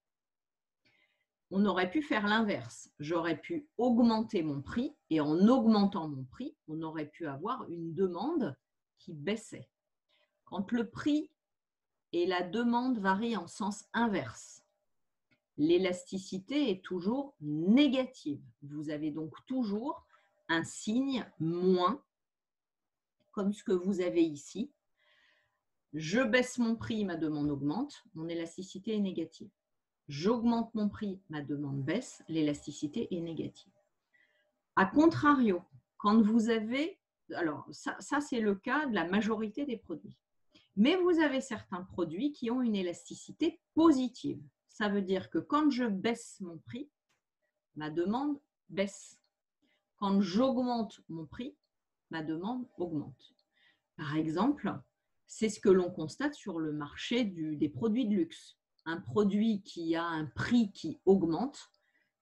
On aurait pu faire l'inverse. J'aurais pu augmenter mon prix et en augmentant mon prix, on aurait pu avoir une demande qui baissait. Quand le prix et la demande varient en sens inverse, l'élasticité est toujours négative. Vous avez donc toujours un signe moins, comme ce que vous avez ici. Je baisse mon prix, ma demande augmente, mon élasticité est négative. J'augmente mon prix, ma demande baisse, l'élasticité est négative. A contrario, quand vous avez, alors ça c'est le cas de la majorité des produits, mais vous avez certains produits qui ont une élasticité positive. Ça veut dire que quand je baisse mon prix, ma demande baisse. Quand j'augmente mon prix, ma demande augmente. Par exemple, c'est ce que l'on constate sur le marché des produits de luxe. Un produit qui a un prix qui augmente,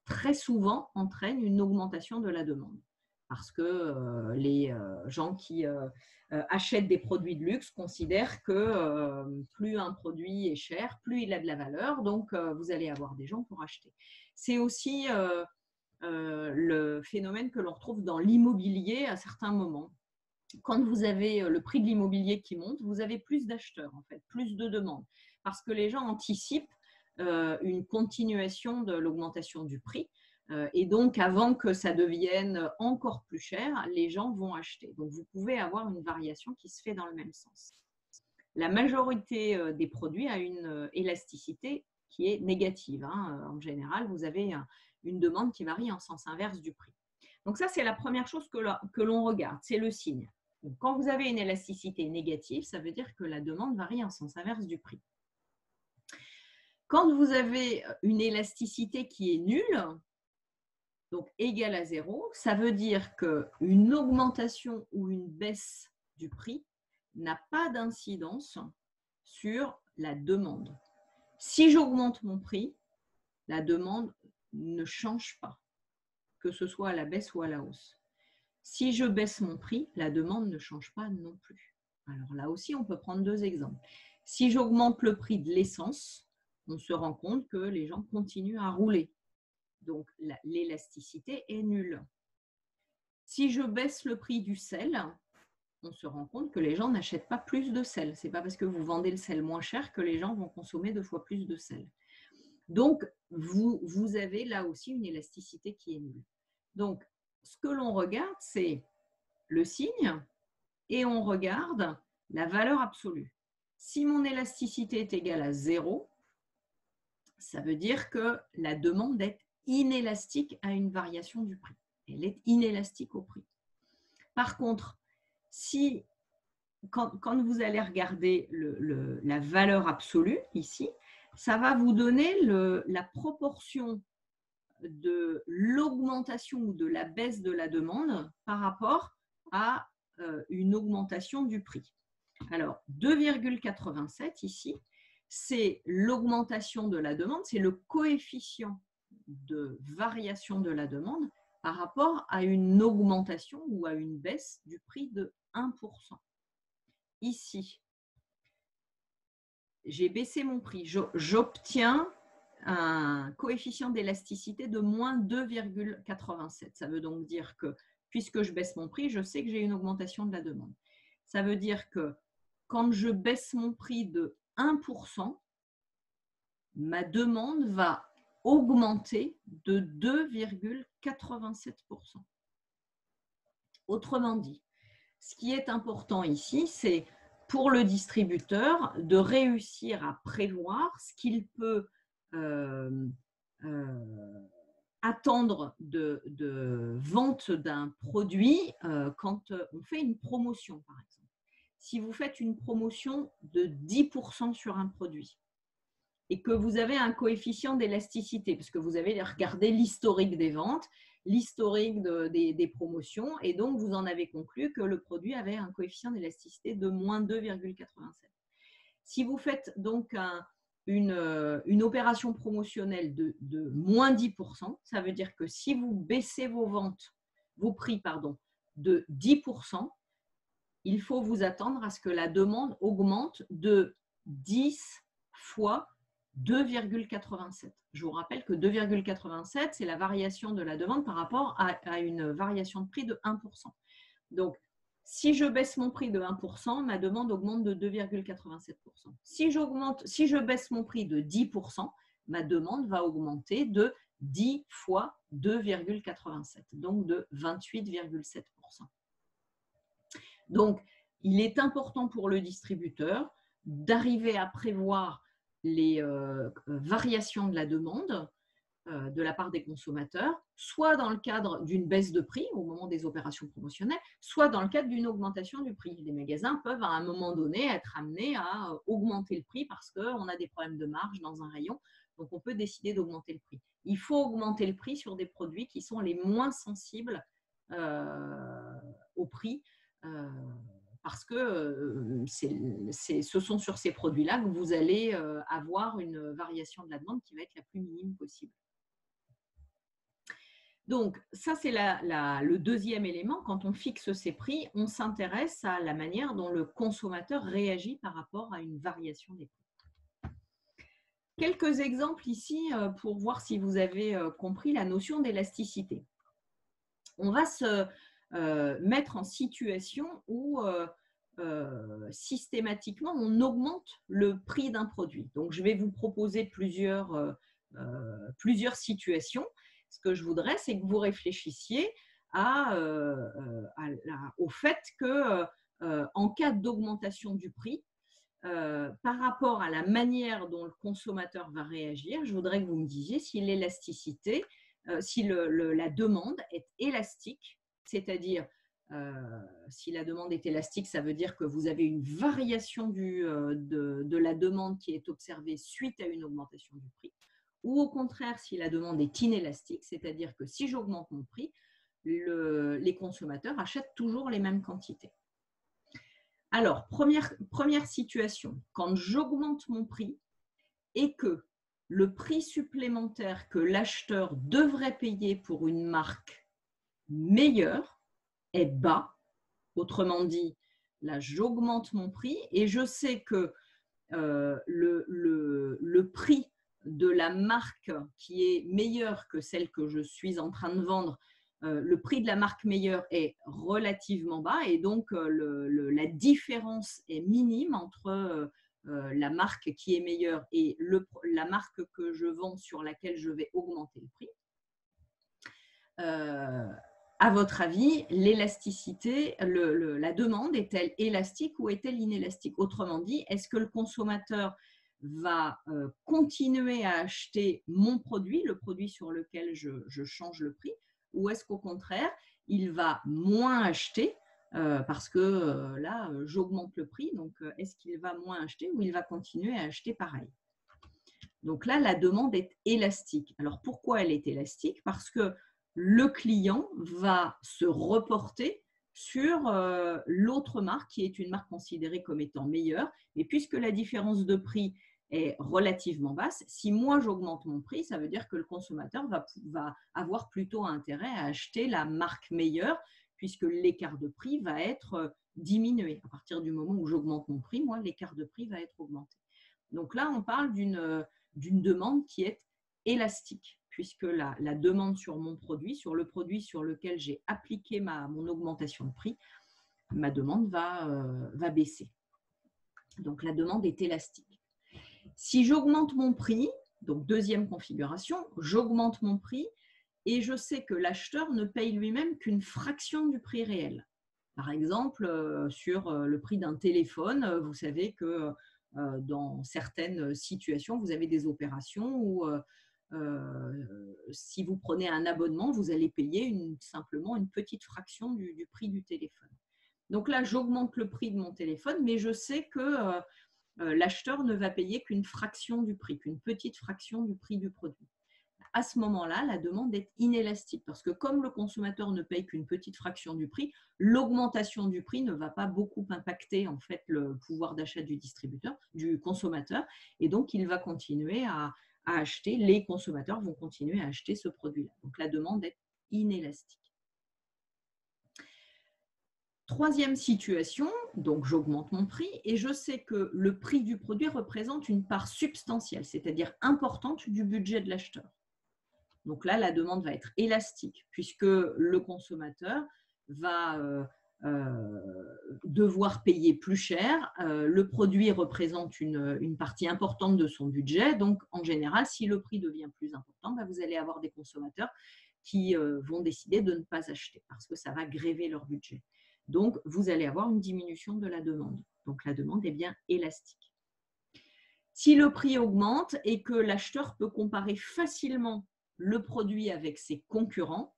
très souvent entraîne une augmentation de la demande. Parce que les gens qui achètent des produits de luxe considèrent que plus un produit est cher, plus il a de la valeur, donc vous allez avoir des gens pour acheter. C'est aussi le phénomène que l'on retrouve dans l'immobilier à certains moments. Quand vous avez le prix de l'immobilier qui monte, vous avez plus d'acheteurs, en fait, plus de demandes, parce que les gens anticipent une continuation de l'augmentation du prix. Et donc, avant que ça devienne encore plus cher, les gens vont acheter. Donc, vous pouvez avoir une variation qui se fait dans le même sens. La majorité des produits a une élasticité qui est négative. En général, vous avez une demande qui varie en sens inverse du prix. Donc, ça, c'est la première chose que l'on regarde, c'est le signe. Donc, quand vous avez une élasticité négative, ça veut dire que la demande varie en sens inverse du prix. Quand vous avez une élasticité qui est nulle, donc égale à 0, ça veut dire qu'une augmentation ou une baisse du prix n'a pas d'incidence sur la demande. Si j'augmente mon prix, la demande ne change pas, que ce soit à la baisse ou à la hausse. Si je baisse mon prix, la demande ne change pas non plus. Alors là aussi, on peut prendre deux exemples. Si j'augmente le prix de l'essence, on se rend compte que les gens continuent à rouler. Donc, l'élasticité est nulle. Si je baisse le prix du sel, on se rend compte que les gens n'achètent pas plus de sel. Ce n'est pas parce que vous vendez le sel moins cher que les gens vont consommer 2 fois plus de sel. Donc, vous avez là aussi une élasticité qui est nulle. Donc, ce que l'on regarde, c'est le signe et on regarde la valeur absolue. Si mon élasticité est égale à 0, ça veut dire que la demande est inélastique à une variation du prix. Elle est inélastique au prix. Par contre, quand vous allez regarder la valeur absolue ici, ça va vous donner la proportion de l'augmentation ou de la baisse de la demande par rapport à une augmentation du prix. Alors, 2,87 ici, c'est l'augmentation de la demande, c'est le coefficient de variation de la demande par rapport à une augmentation ou à une baisse du prix de 1%. Ici, j'ai baissé mon prix, j'obtiens un coefficient d'élasticité de moins 2,87. Ça veut donc dire que puisque je baisse mon prix, je sais que j'ai une augmentation de la demande. Ça veut dire que quand je baisse mon prix de 1%, ma demande va augmenter de 2,87%. Autrement dit, ce qui est important ici, c'est pour le distributeur de réussir à prévoir ce qu'il peut attendre de vente d'un produit quand on fait une promotion, par exemple. Si vous faites une promotion de 10% sur un produit et que vous avez un coefficient d'élasticité, parce que vous avez regardé l'historique des ventes, l'historique des promotions, et donc vous en avez conclu que le produit avait un coefficient d'élasticité de moins 2,87. Si vous faites donc une opération promotionnelle de moins 10%, ça veut dire que si vous baissez vos prix pardon, de 10%, il faut vous attendre à ce que la demande augmente de 10 fois 2,87. Je vous rappelle que 2,87, c'est la variation de la demande par rapport à une variation de prix de 1%. Donc, si je baisse mon prix de 1%, ma demande augmente de 2,87%. Si je baisse mon prix de 10%, ma demande va augmenter de 10 fois 2,87, donc de 28,7%. Donc, il est important pour le distributeur d'arriver à prévoir les variations de la demande de la part des consommateurs, soit dans le cadre d'une baisse de prix au moment des opérations promotionnelles, soit dans le cadre d'une augmentation du prix. Les magasins peuvent à un moment donné être amenés à augmenter le prix parce qu'on a des problèmes de marge dans un rayon, donc on peut décider d'augmenter le prix. Il faut augmenter le prix sur des produits qui sont les moins sensibles au prix, parce que ce sont sur ces produits-là que vous allez avoir une variation de la demande qui va être la plus minime possible. Donc, ça, c'est le deuxième élément. Quand on fixe ces prix, on s'intéresse à la manière dont le consommateur réagit par rapport à une variation des prix. Quelques exemples ici pour voir si vous avez compris la notion d'élasticité. On va se mettre en situation où systématiquement, on augmente le prix d'un produit. Donc, je vais vous proposer plusieurs situations. Ce que je voudrais, c'est que vous réfléchissiez au fait que en cas d'augmentation du prix, par rapport à la manière dont le consommateur va réagir, je voudrais que vous me disiez si l'élasticité, si la demande est élastique, c'est-à-dire si la demande est élastique, ça veut dire que vous avez une variation de la demande qui est observée suite à une augmentation du prix. Ou au contraire, si la demande est inélastique, c'est-à-dire que si j'augmente mon prix, les consommateurs achètent toujours les mêmes quantités. Alors, première situation, quand j'augmente mon prix et que le prix supplémentaire que l'acheteur devrait payer pour une marque meilleure est bas, autrement dit, là j'augmente mon prix et je sais que le prix de la marque qui est meilleure que celle que je suis en train de vendre, le prix de la marque meilleure est relativement bas et donc la différence est minime entre la marque qui est meilleure et la marque que je vends sur laquelle je vais augmenter le prix. À votre avis, l'élasticité, la demande est-elle élastique ou est-elle inélastique? Autrement dit, est-ce que le consommateur va continuer à acheter mon produit, le produit sur lequel je change le prix, ou est-ce qu'au contraire, il va moins acheter parce que là, j'augmente le prix, donc est-ce qu'il va moins acheter ou il va continuer à acheter pareil? Donc là, la demande est élastique. Alors pourquoi elle est élastique? Parce que le client va se reporter sur l'autre marque qui est une marque considérée comme étant meilleure. Et puisque la différence de prix est relativement basse, si moi j'augmente mon prix, ça veut dire que le consommateur va avoir plutôt intérêt à acheter la marque meilleure puisque l'écart de prix va être diminué. À partir du moment où j'augmente mon prix, moi, l'écart de prix va être augmenté. Donc là, on parle d'une demande qui est élastique puisque la demande sur mon produit, sur le produit sur lequel j'ai appliqué mon augmentation de prix, ma demande va baisser. Donc, la demande est élastique. Si j'augmente mon prix, donc deuxième configuration, j'augmente mon prix et je sais que l'acheteur ne paye lui-même qu'une fraction du prix réel. Par exemple, sur le prix d'un téléphone, vous savez que dans certaines situations, vous avez des opérations où si vous prenez un abonnement, vous allez payer simplement une petite fraction du prix du téléphone. Donc là, j'augmente le prix de mon téléphone, mais je sais que l'acheteur ne va payer qu'une fraction du prix, qu'une petite fraction du prix du produit. à ce moment-là, la demande est inélastique parce que comme le consommateur ne paye qu'une petite fraction du prix, l'augmentation du prix ne va pas beaucoup impacter en fait le pouvoir d'achat du distributeur, du consommateur, et donc il va continuer à acheter, les consommateurs vont continuer à acheter ce produit-là. Donc la demande est inélastique. Troisième situation, donc j'augmente mon prix et je sais que le prix du produit représente une part substantielle, c'est-à-dire importante du budget de l'acheteur. Donc là, la demande va être élastique puisque le consommateur va devoir payer plus cher. Le produit représente une partie importante de son budget. Donc, en général, si le prix devient plus important, vous allez avoir des consommateurs qui vont décider de ne pas acheter parce que ça va gréver leur budget. Donc, vous allez avoir une diminution de la demande. Donc, la demande est bien élastique. Si le prix augmente et que l'acheteur peut comparer facilement le produit avec ses concurrents,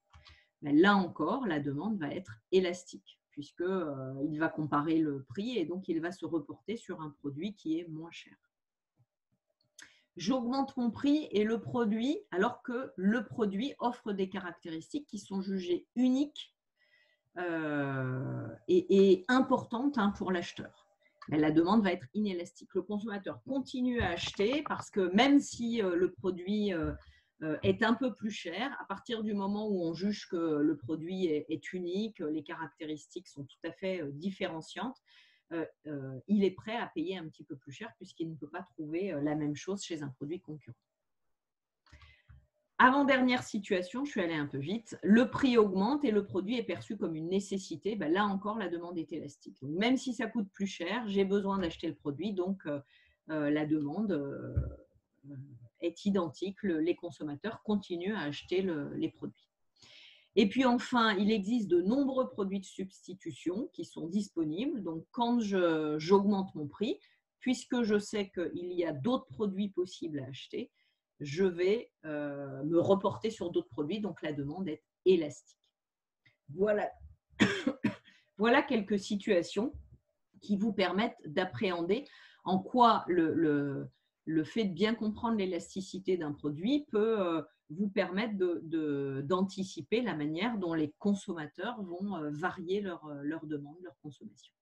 là encore, la demande va être élastique puisqu'il va comparer le prix et donc il va se reporter sur un produit qui est moins cher. J'augmente mon prix et le produit, alors que le produit offre des caractéristiques qui sont jugées uniques et importantes pour l'acheteur. La demande va être inélastique. Le consommateur continue à acheter parce que même si le produit est un peu plus cher, à partir du moment où on juge que le produit est unique, les caractéristiques sont tout à fait différenciantes, il est prêt à payer un petit peu plus cher puisqu'il ne peut pas trouver la même chose chez un produit concurrent. Avant-dernière situation, je suis allée un peu vite, le prix augmente et le produit est perçu comme une nécessité. Là encore, la demande est élastique. Donc, même si ça coûte plus cher, j'ai besoin d'acheter le produit, donc la demande est identique. Les consommateurs continuent à acheter les produits. Et puis enfin, il existe de nombreux produits de substitution qui sont disponibles. Donc, quand j'augmente mon prix, puisque je sais qu'il y a d'autres produits possibles à acheter, je vais me reporter sur d'autres produits, donc la demande est élastique. Voilà, voilà quelques situations qui vous permettent d'appréhender en quoi le fait de bien comprendre l'élasticité d'un produit peut vous permettre d'anticiper la manière dont les consommateurs vont varier leur demande, leur consommation.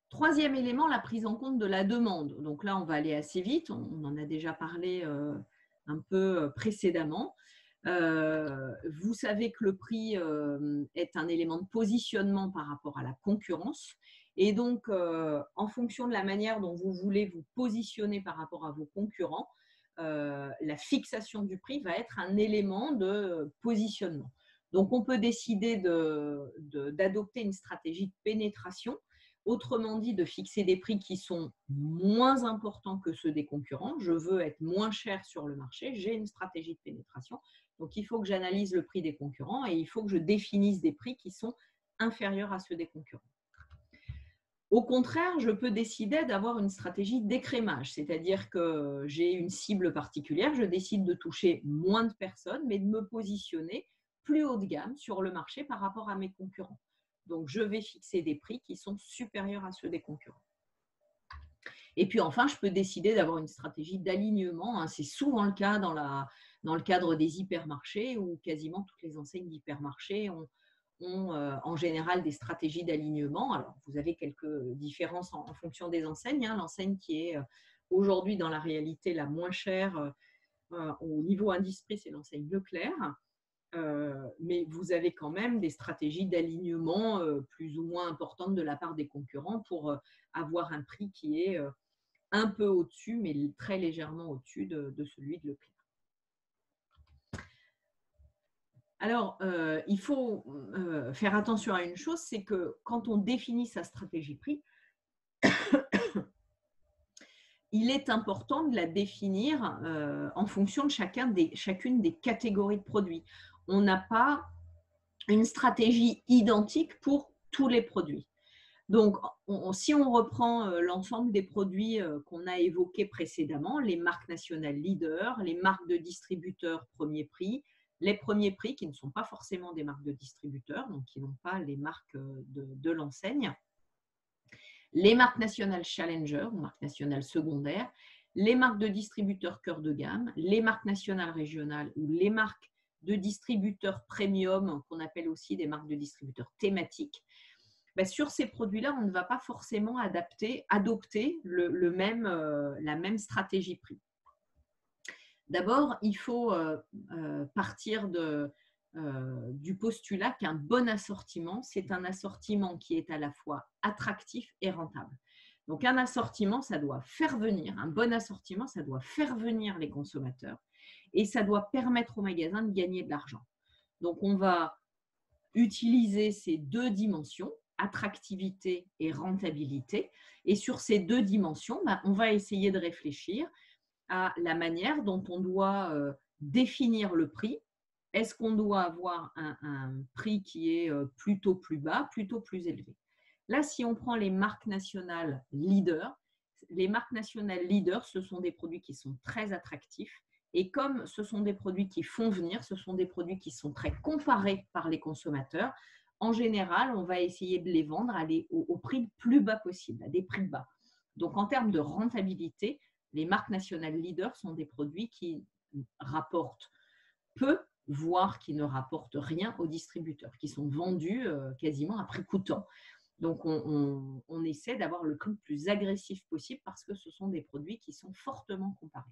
Troisième élément, la prise en compte de la demande. Donc là, on va aller assez vite. On en a déjà parlé un peu précédemment. Vous savez que le prix est un élément de positionnement par rapport à la concurrence. Et donc, en fonction de la manière dont vous voulez vous positionner par rapport à vos concurrents, la fixation du prix va être un élément de positionnement. Donc, on peut décider d'adopter une stratégie de pénétration. Autrement dit, de fixer des prix qui sont moins importants que ceux des concurrents. Je veux être moins cher sur le marché, j'ai une stratégie de pénétration. Donc, il faut que j'analyse le prix des concurrents et il faut que je définisse des prix qui sont inférieurs à ceux des concurrents. Au contraire, je peux décider d'avoir une stratégie d'écrémage, c'est-à-dire que j'ai une cible particulière, je décide de toucher moins de personnes, mais de me positionner plus haut de gamme sur le marché par rapport à mes concurrents. Donc, je vais fixer des prix qui sont supérieurs à ceux des concurrents. Et puis enfin, je peux décider d'avoir une stratégie d'alignement. C'est souvent le cas dans le cadre des hypermarchés où quasiment toutes les enseignes d'hypermarchés ont en général des stratégies d'alignement. Alors, vous avez quelques différences en fonction des enseignes. L'enseigne qui est aujourd'hui dans la réalité la moins chère au niveau indice prix, c'est l'enseigne Leclerc. Mais vous avez quand même des stratégies d'alignement plus ou moins importantes de la part des concurrents pour avoir un prix qui est un peu au-dessus, mais très légèrement au-dessus de celui de Leclerc. Alors, il faut faire attention à une chose, c'est que quand on définit sa stratégie prix, il est important de la définir en fonction de chacune des catégories de produits. On n'a pas une stratégie identique pour tous les produits. Donc, si on reprend l'ensemble des produits qu'on a évoqués précédemment, les marques nationales leaders, les marques de distributeurs premier prix, les premiers prix qui ne sont pas forcément des marques de distributeurs, donc qui n'ont pas les marques de l'enseigne, les marques nationales challenger ou marques nationales secondaires, les marques de distributeurs cœur de gamme, les marques nationales régionales ou les marques de distributeurs premium, qu'on appelle aussi des marques de distributeurs thématiques, sur ces produits-là, on ne va pas forcément adopter la même stratégie prix. D'abord, il faut partir du postulat qu'un bon assortiment, c'est un assortiment qui est à la fois attractif et rentable. Donc, un assortiment, ça doit faire venir, un bon assortiment, ça doit faire venir les consommateurs et ça doit permettre aux magasins de gagner de l'argent. Donc, on va utiliser ces deux dimensions, attractivité et rentabilité. Et sur ces deux dimensions, on va essayer de réfléchir à la manière dont on doit définir le prix. Est-ce qu'on doit avoir un prix qui est plutôt plus bas, plutôt plus élevé? Là, si on prend les marques nationales leaders, ce sont des produits qui sont très attractifs. Et comme ce sont des produits qui font venir, ce sont des produits qui sont très comparés par les consommateurs, en général, on va essayer de les vendre au prix le plus bas possible, à des prix bas. Donc, en termes de rentabilité, les marques nationales leaders sont des produits qui rapportent peu, voire qui ne rapportent rien aux distributeurs, qui sont vendus quasiment à prix coûtant. Donc, on essaie d'avoir le prix le plus agressif possible parce que ce sont des produits qui sont fortement comparés.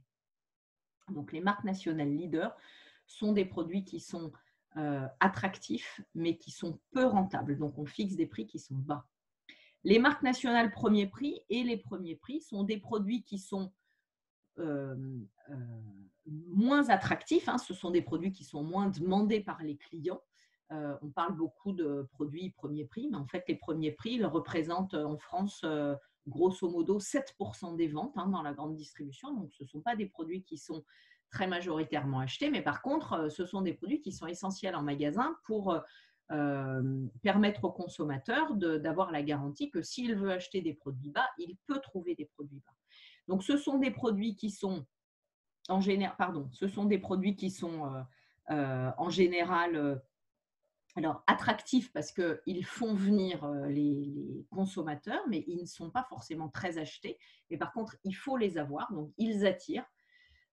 Donc, les marques nationales leaders sont des produits qui sont attractifs, mais qui sont peu rentables. Donc, on fixe des prix qui sont bas. Les marques nationales premier prix et les premiers prix sont des produits qui sont moins attractifs. Ce sont des produits qui sont moins demandés par les clients. On parle beaucoup de produits premier prix, mais en fait, les premiers prix ils représentent en France grosso modo 7% des ventes dans la grande distribution. Donc, ce ne sont pas des produits qui sont très majoritairement achetés, mais par contre, ce sont des produits qui sont essentiels en magasin pour permettre au consommateur d'avoir la garantie que s'il veut acheter des produits bas, il peut trouver des produits bas. Donc, ce sont des produits qui sont en général attractifs parce qu'ils font venir les consommateurs, mais ils ne sont pas forcément très achetés. Mais par contre, il faut les avoir, donc ils attirent.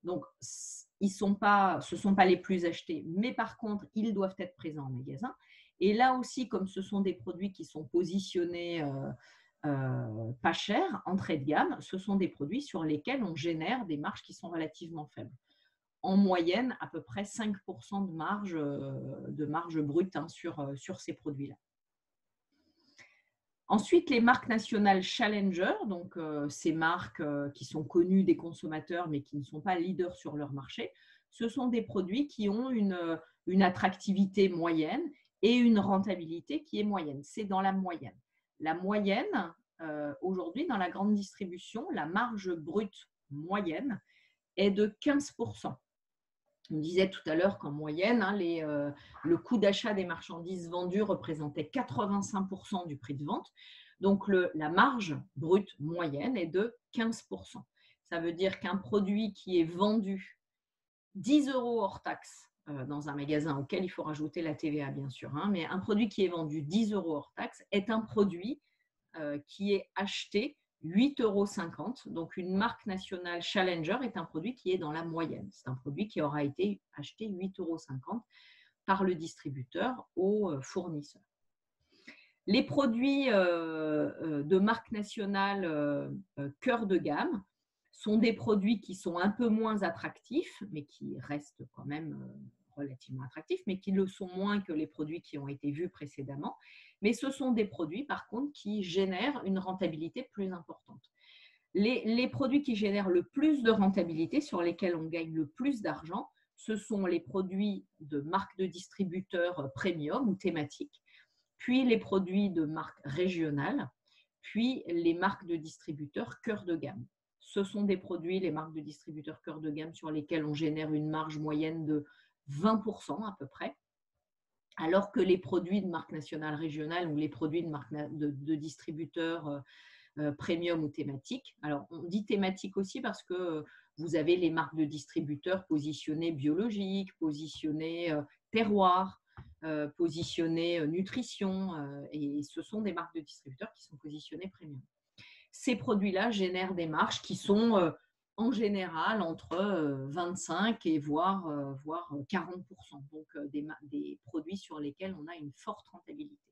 Donc, ce ne sont pas les plus achetés, mais par contre, ils doivent être présents en magasin. Et là aussi, comme ce sont des produits qui sont positionnés pas cher, entrée de gamme, ce sont des produits sur lesquels on génère des marges qui sont relativement faibles. En moyenne, à peu près 5% de marge brute sur ces produits-là. Ensuite, les marques nationales challenger, donc ces marques qui sont connues des consommateurs mais qui ne sont pas leaders sur leur marché, ce sont des produits qui ont une attractivité moyenne et une rentabilité qui est moyenne. C'est dans la moyenne. La moyenne, aujourd'hui, dans la grande distribution, la marge brute moyenne est de 15%. On disait tout à l'heure qu'en moyenne, le coût d'achat des marchandises vendues représentait 85% du prix de vente. Donc, la marge brute moyenne est de 15%. Ça veut dire qu'un produit qui est vendu 10 € hors taxe dans un magasin auquel il faut rajouter la TVA, bien sûr, mais un produit qui est vendu 10 € hors taxe est un produit qui est acheté 8,50 €. Donc, une marque nationale Challenger est un produit qui est dans la moyenne. C'est un produit qui aura été acheté 8,50 € par le distributeur au fournisseur. Les produits de marque nationale cœur de gamme sont des produits qui sont un peu moins attractifs, mais qui restent quand même relativement attractifs, mais qui le sont moins que les produits qui ont été vus précédemment. Mais ce sont des produits, par contre, qui génèrent une rentabilité plus importante. Les produits qui génèrent le plus de rentabilité, sur lesquels on gagne le plus d'argent, ce sont les produits de marques de distributeurs premium ou thématiques, puis les produits de marques régionales, puis les marques de distributeurs cœur de gamme. Ce sont des produits, les marques de distributeurs cœur de gamme, sur lesquels on génère une marge moyenne de 20% à peu près, alors que les produits de marque nationale régionale ou les produits de distributeurs premium ou thématiques. Alors, on dit thématique aussi parce que vous avez les marques de distributeurs positionnées biologiques, positionnées terroir, positionnées nutrition, et ce sont des marques de distributeurs qui sont positionnées premium. Ces produits-là génèrent des marges qui sont en général entre 25 et voire 40%. Donc, des produits sur lesquels on a une forte rentabilité.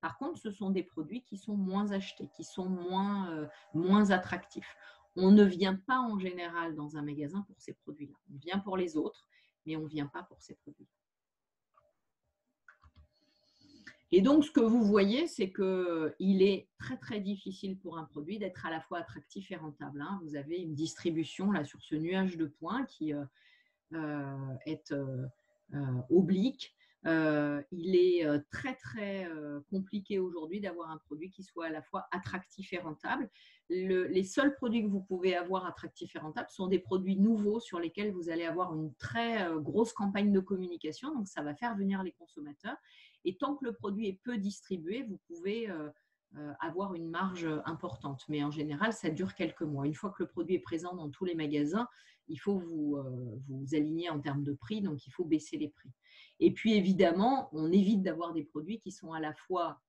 Par contre, ce sont des produits qui sont moins achetés, qui sont moins attractifs. On ne vient pas en général dans un magasin pour ces produits-là. On vient pour les autres, mais on ne vient pas pour ces produits-là. Et donc, ce que vous voyez, c'est qu'il est très, très difficile pour un produit d'être à la fois attractif et rentable. Vous avez une distribution là, sur ce nuage de points qui est oblique. Il est très, très compliqué aujourd'hui d'avoir un produit qui soit à la fois attractif et rentable. Les seuls produits que vous pouvez avoir attractifs et rentables sont des produits nouveaux sur lesquels vous allez avoir une très grosse campagne de communication. Donc, ça va faire venir les consommateurs. Et tant que le produit est peu distribué, vous pouvez avoir une marge importante. Mais en général, ça dure quelques mois. Une fois que le produit est présent dans tous les magasins, il faut vous aligner en termes de prix, donc il faut baisser les prix. Et puis évidemment, on évite d'avoir des produits qui sont à la fois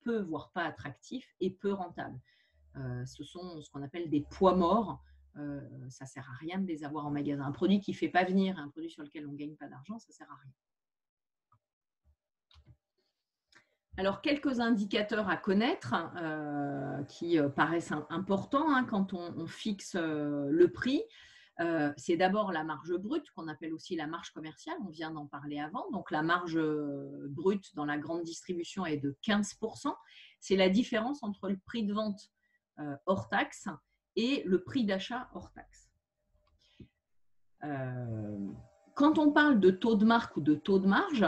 peu, voire pas attractifs et peu rentables. Ce sont ce qu'on appelle des poids morts. Ça ne sert à rien de les avoir en magasin. Un produit qui ne fait pas venir, un produit sur lequel on ne gagne pas d'argent, ça ne sert à rien. Alors, quelques indicateurs à connaître qui paraissent importants quand on fixe le prix. C'est d'abord la marge brute, qu'on appelle aussi la marge commerciale. On vient d'en parler avant. Donc, la marge brute dans la grande distribution est de 15%. C'est la différence entre le prix de vente hors taxe et le prix d'achat hors taxe. Quand on parle de taux de marque ou de taux de marge,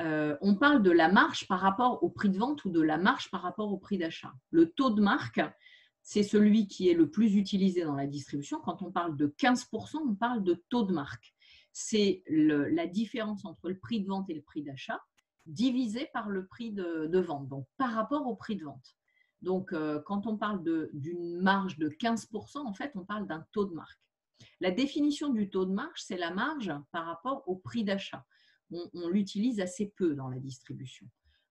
on parle de la marge par rapport au prix de vente ou de la marge par rapport au prix d'achat. Le taux de marque, c'est celui qui est le plus utilisé dans la distribution. Quand on parle de 15%, on parle de taux de marque. C'est la différence entre le prix de vente et le prix d'achat divisé par le prix de vente, donc par rapport au prix de vente. Donc, quand on parle d'une marge de 15%, en fait, on parle d'un taux de marque. La définition du taux de marge, c'est la marge par rapport au prix d'achat. On l'utilise assez peu dans la distribution.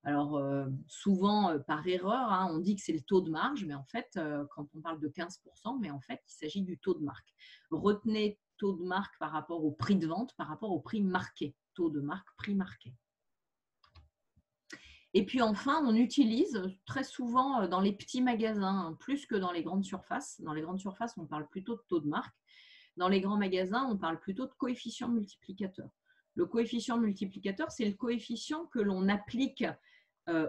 Alors, souvent, par erreur, on dit que c'est le taux de marge, mais en fait, quand on parle de 15%, mais en fait, il s'agit du taux de marque. Retenez taux de marque par rapport au prix de vente, par rapport au prix marqué. Taux de marque, prix marqué. Et puis enfin, on utilise très souvent dans les petits magasins, plus que dans les grandes surfaces. Dans les grandes surfaces, on parle plutôt de taux de marque. Dans les grands magasins, on parle plutôt de coefficient multiplicateur. Le coefficient multiplicateur, c'est le coefficient que l'on applique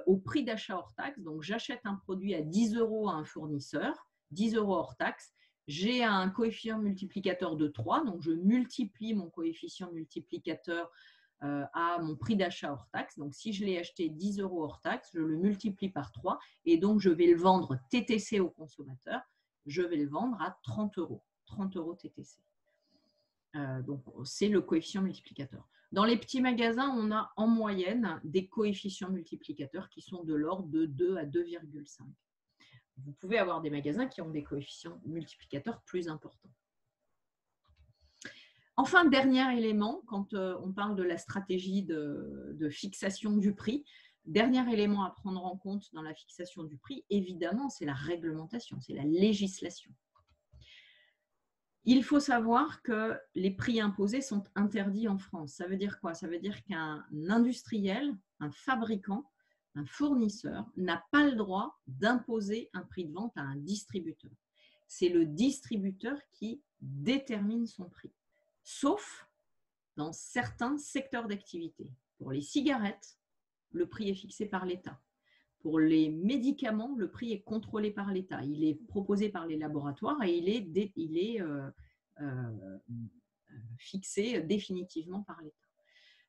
au prix d'achat hors taxe. Donc, j'achète un produit à 10 € à un fournisseur, 10 € hors taxe. J'ai un coefficient multiplicateur de 3, donc je multiplie mon coefficient multiplicateur à mon prix d'achat hors taxe. Donc, si je l'ai acheté 10 € hors taxe, je le multiplie par 3 et donc je vais le vendre TTC au consommateur. Je vais le vendre à 30 €. 30 € TTC. Donc, c'est le coefficient multiplicateur. Dans les petits magasins, on a en moyenne des coefficients multiplicateurs qui sont de l'ordre de 2 à 2,5. Vous pouvez avoir des magasins qui ont des coefficients multiplicateurs plus importants. Enfin, dernier élément, quand on parle de la stratégie de fixation du prix, dernier élément à prendre en compte dans la fixation du prix, évidemment, c'est la réglementation, c'est la législation. Il faut savoir que les prix imposés sont interdits en France. Ça veut dire quoi? Ça veut dire qu'un industriel, un fabricant, un fournisseur n'a pas le droit d'imposer un prix de vente à un distributeur. C'est le distributeur qui détermine son prix, sauf dans certains secteurs d'activité. Pour les cigarettes, le prix est fixé par l'État. Pour les médicaments, le prix est contrôlé par l'État. Il est proposé par les laboratoires et il est fixé définitivement par l'État.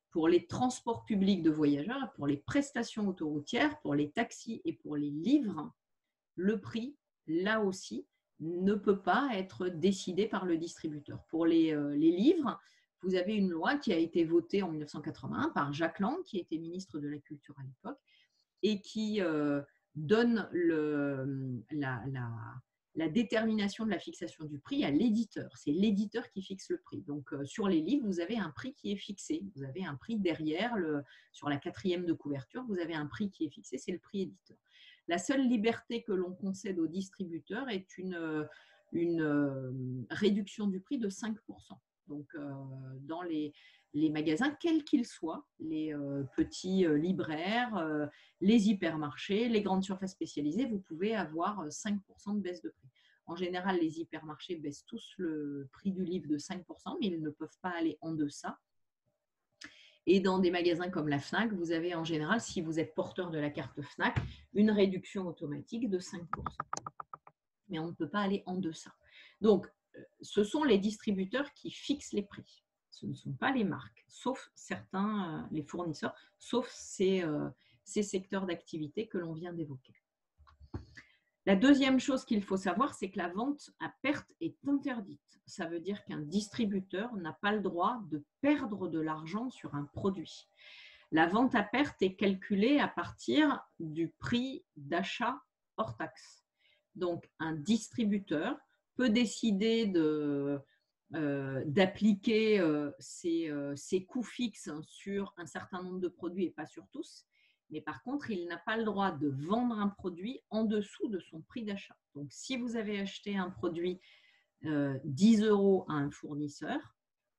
Pour les transports publics de voyageurs, pour les prestations autoroutières, pour les taxis et pour les livres, le prix, là aussi, ne peut pas être décidé par le distributeur. Pour les livres, vous avez une loi qui a été votée en 1981 par Jack Lang, qui était ministre de la Culture à l'époque, et qui donne la détermination de la fixation du prix à l'éditeur. C'est l'éditeur qui fixe le prix. Donc, sur les livres, vous avez un prix qui est fixé. Vous avez un prix derrière, sur la 4e de couverture, vous avez un prix qui est fixé, c'est le prix éditeur. La seule liberté que l'on concède au distributeur est une une réduction du prix de 5%. Donc, dans les magasins, quels qu'ils soient, les petits libraires, les hypermarchés, les grandes surfaces spécialisées, vous pouvez avoir 5% de baisse de prix. En général, les hypermarchés baissent tous le prix du livre de 5%, mais ils ne peuvent pas aller en deçà. Et dans des magasins comme la Fnac, vous avez en général, si vous êtes porteur de la carte Fnac, une réduction automatique de 5%. Mais on ne peut pas aller en deçà. Donc, ce sont les distributeurs qui fixent les prix. Ce ne sont pas les marques, sauf certains, les fournisseurs, sauf ces secteurs d'activité que l'on vient d'évoquer. La deuxième chose qu'il faut savoir, c'est que la vente à perte est interdite. Ça veut dire qu'un distributeur n'a pas le droit de perdre de l'argent sur un produit. La vente à perte est calculée à partir du prix d'achat hors taxe. Donc, un distributeur peut décider d'appliquer ses coûts fixes sur un certain nombre de produits et pas sur tous. Mais par contre, il n'a pas le droit de vendre un produit en dessous de son prix d'achat. Donc, si vous avez acheté un produit 10 € à un fournisseur,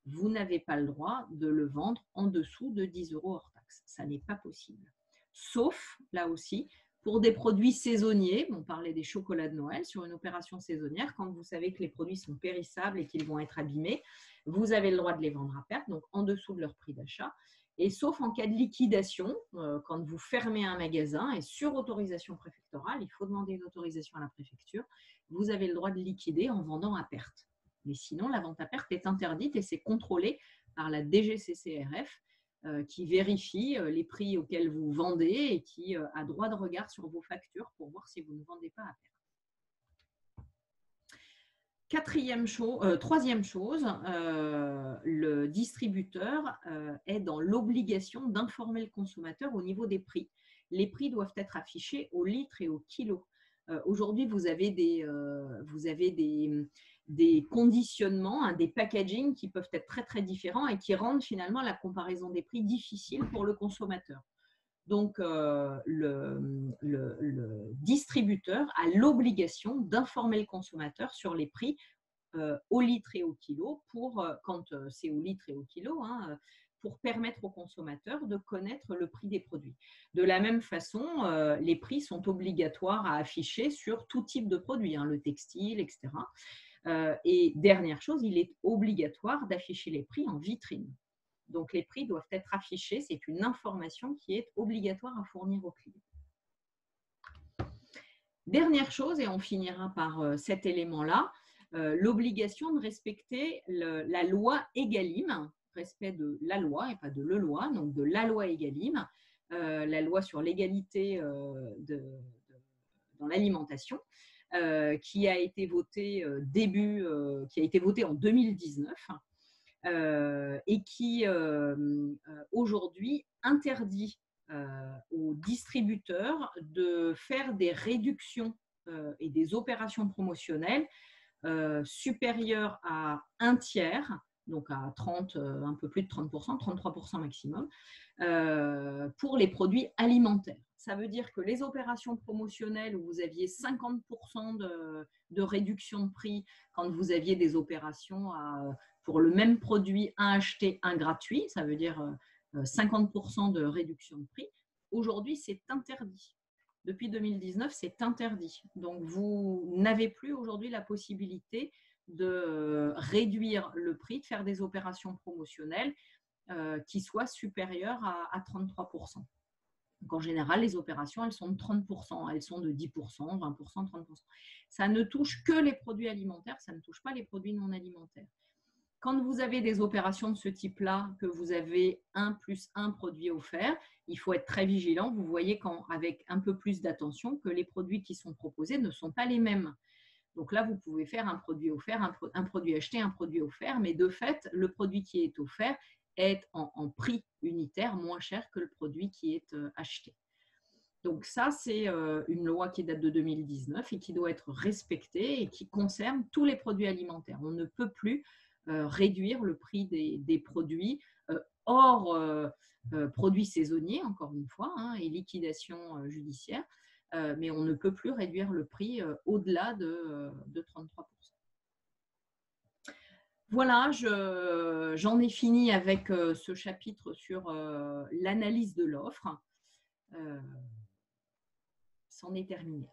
vous n'avez pas le droit de le vendre en dessous de 10 € hors taxe. Ça n'est pas possible. Sauf, là aussi, pour des produits saisonniers, on parlait des chocolats de Noël, sur une opération saisonnière, quand vous savez que les produits sont périssables et qu'ils vont être abîmés, vous avez le droit de les vendre à perte, donc en dessous de leur prix d'achat. Et sauf en cas de liquidation, quand vous fermez un magasin et sur autorisation préfectorale, il faut demander une autorisation à la préfecture, vous avez le droit de liquider en vendant à perte. Mais sinon, la vente à perte est interdite et c'est contrôlé par la DGCCRF qui vérifie les prix auxquels vous vendez et qui a droit de regard sur vos factures pour voir si vous ne vendez pas à perte. Troisième chose, le distributeur est dans l'obligation d'informer le consommateur au niveau des prix. Les prix doivent être affichés au litre et au kilo. Aujourd'hui, vous avez des conditionnements, des packaging qui peuvent être très, très différents et qui rendent finalement la comparaison des prix difficile pour le consommateur. Donc, le distributeur a l'obligation d'informer le consommateur sur les prix au litre et au kilo, quand c'est au litre et au kilo, pour permettre aux consommateurs de connaître le prix des produits. De la même façon, les prix sont obligatoires à afficher sur tout type de produit, le textile, etc. Et dernière chose, il est obligatoire d'afficher les prix en vitrine. Donc, les prix doivent être affichés. C'est une information qui est obligatoire à fournir aux clients. Dernière chose, et on finira par cet élément-là, l'obligation de respecter la loi Egalim, respect de la loi et pas de le loi, donc de la loi Egalim, la loi sur l'égalité dans l'alimentation, qui a été votée en 2019. Et qui aujourd'hui interdit aux distributeurs de faire des réductions et des opérations promotionnelles supérieures à un tiers, donc à 30, un peu plus de 30%, 33% maximum, pour les produits alimentaires. Ça veut dire que les opérations promotionnelles où vous aviez 50% de réduction de prix quand vous aviez des opérations pour le même produit, un acheté, un gratuit, ça veut dire 50% de réduction de prix. Aujourd'hui, c'est interdit. Depuis 2019, c'est interdit. Donc, vous n'avez plus aujourd'hui la possibilité de réduire le prix, de faire des opérations promotionnelles qui soient supérieures à 33%. Donc, en général, les opérations, elles sont de 30%, elles sont de 10%, 20%, 30%. Ça ne touche que les produits alimentaires, ça ne touche pas les produits non alimentaires. Quand vous avez des opérations de ce type-là, que vous avez 1 + 1 produit offert, il faut être très vigilant. Vous voyez avec un peu plus d'attention que les produits qui sont proposés ne sont pas les mêmes. Donc là, vous pouvez faire un produit offert, un produit acheté, un produit offert, mais de fait, le produit qui est offert est en prix unitaire moins cher que le produit qui est acheté. Donc ça, c'est une loi qui date de 2019 et qui doit être respectée et qui concerne tous les produits alimentaires. On ne peut plus réduire le prix des produits hors produits saisonniers, encore une fois, et liquidation judiciaire, mais on ne peut plus réduire le prix au-delà de 33%. Voilà, j'en ai fini avec ce chapitre sur l'analyse de l'offre. C'en est terminé.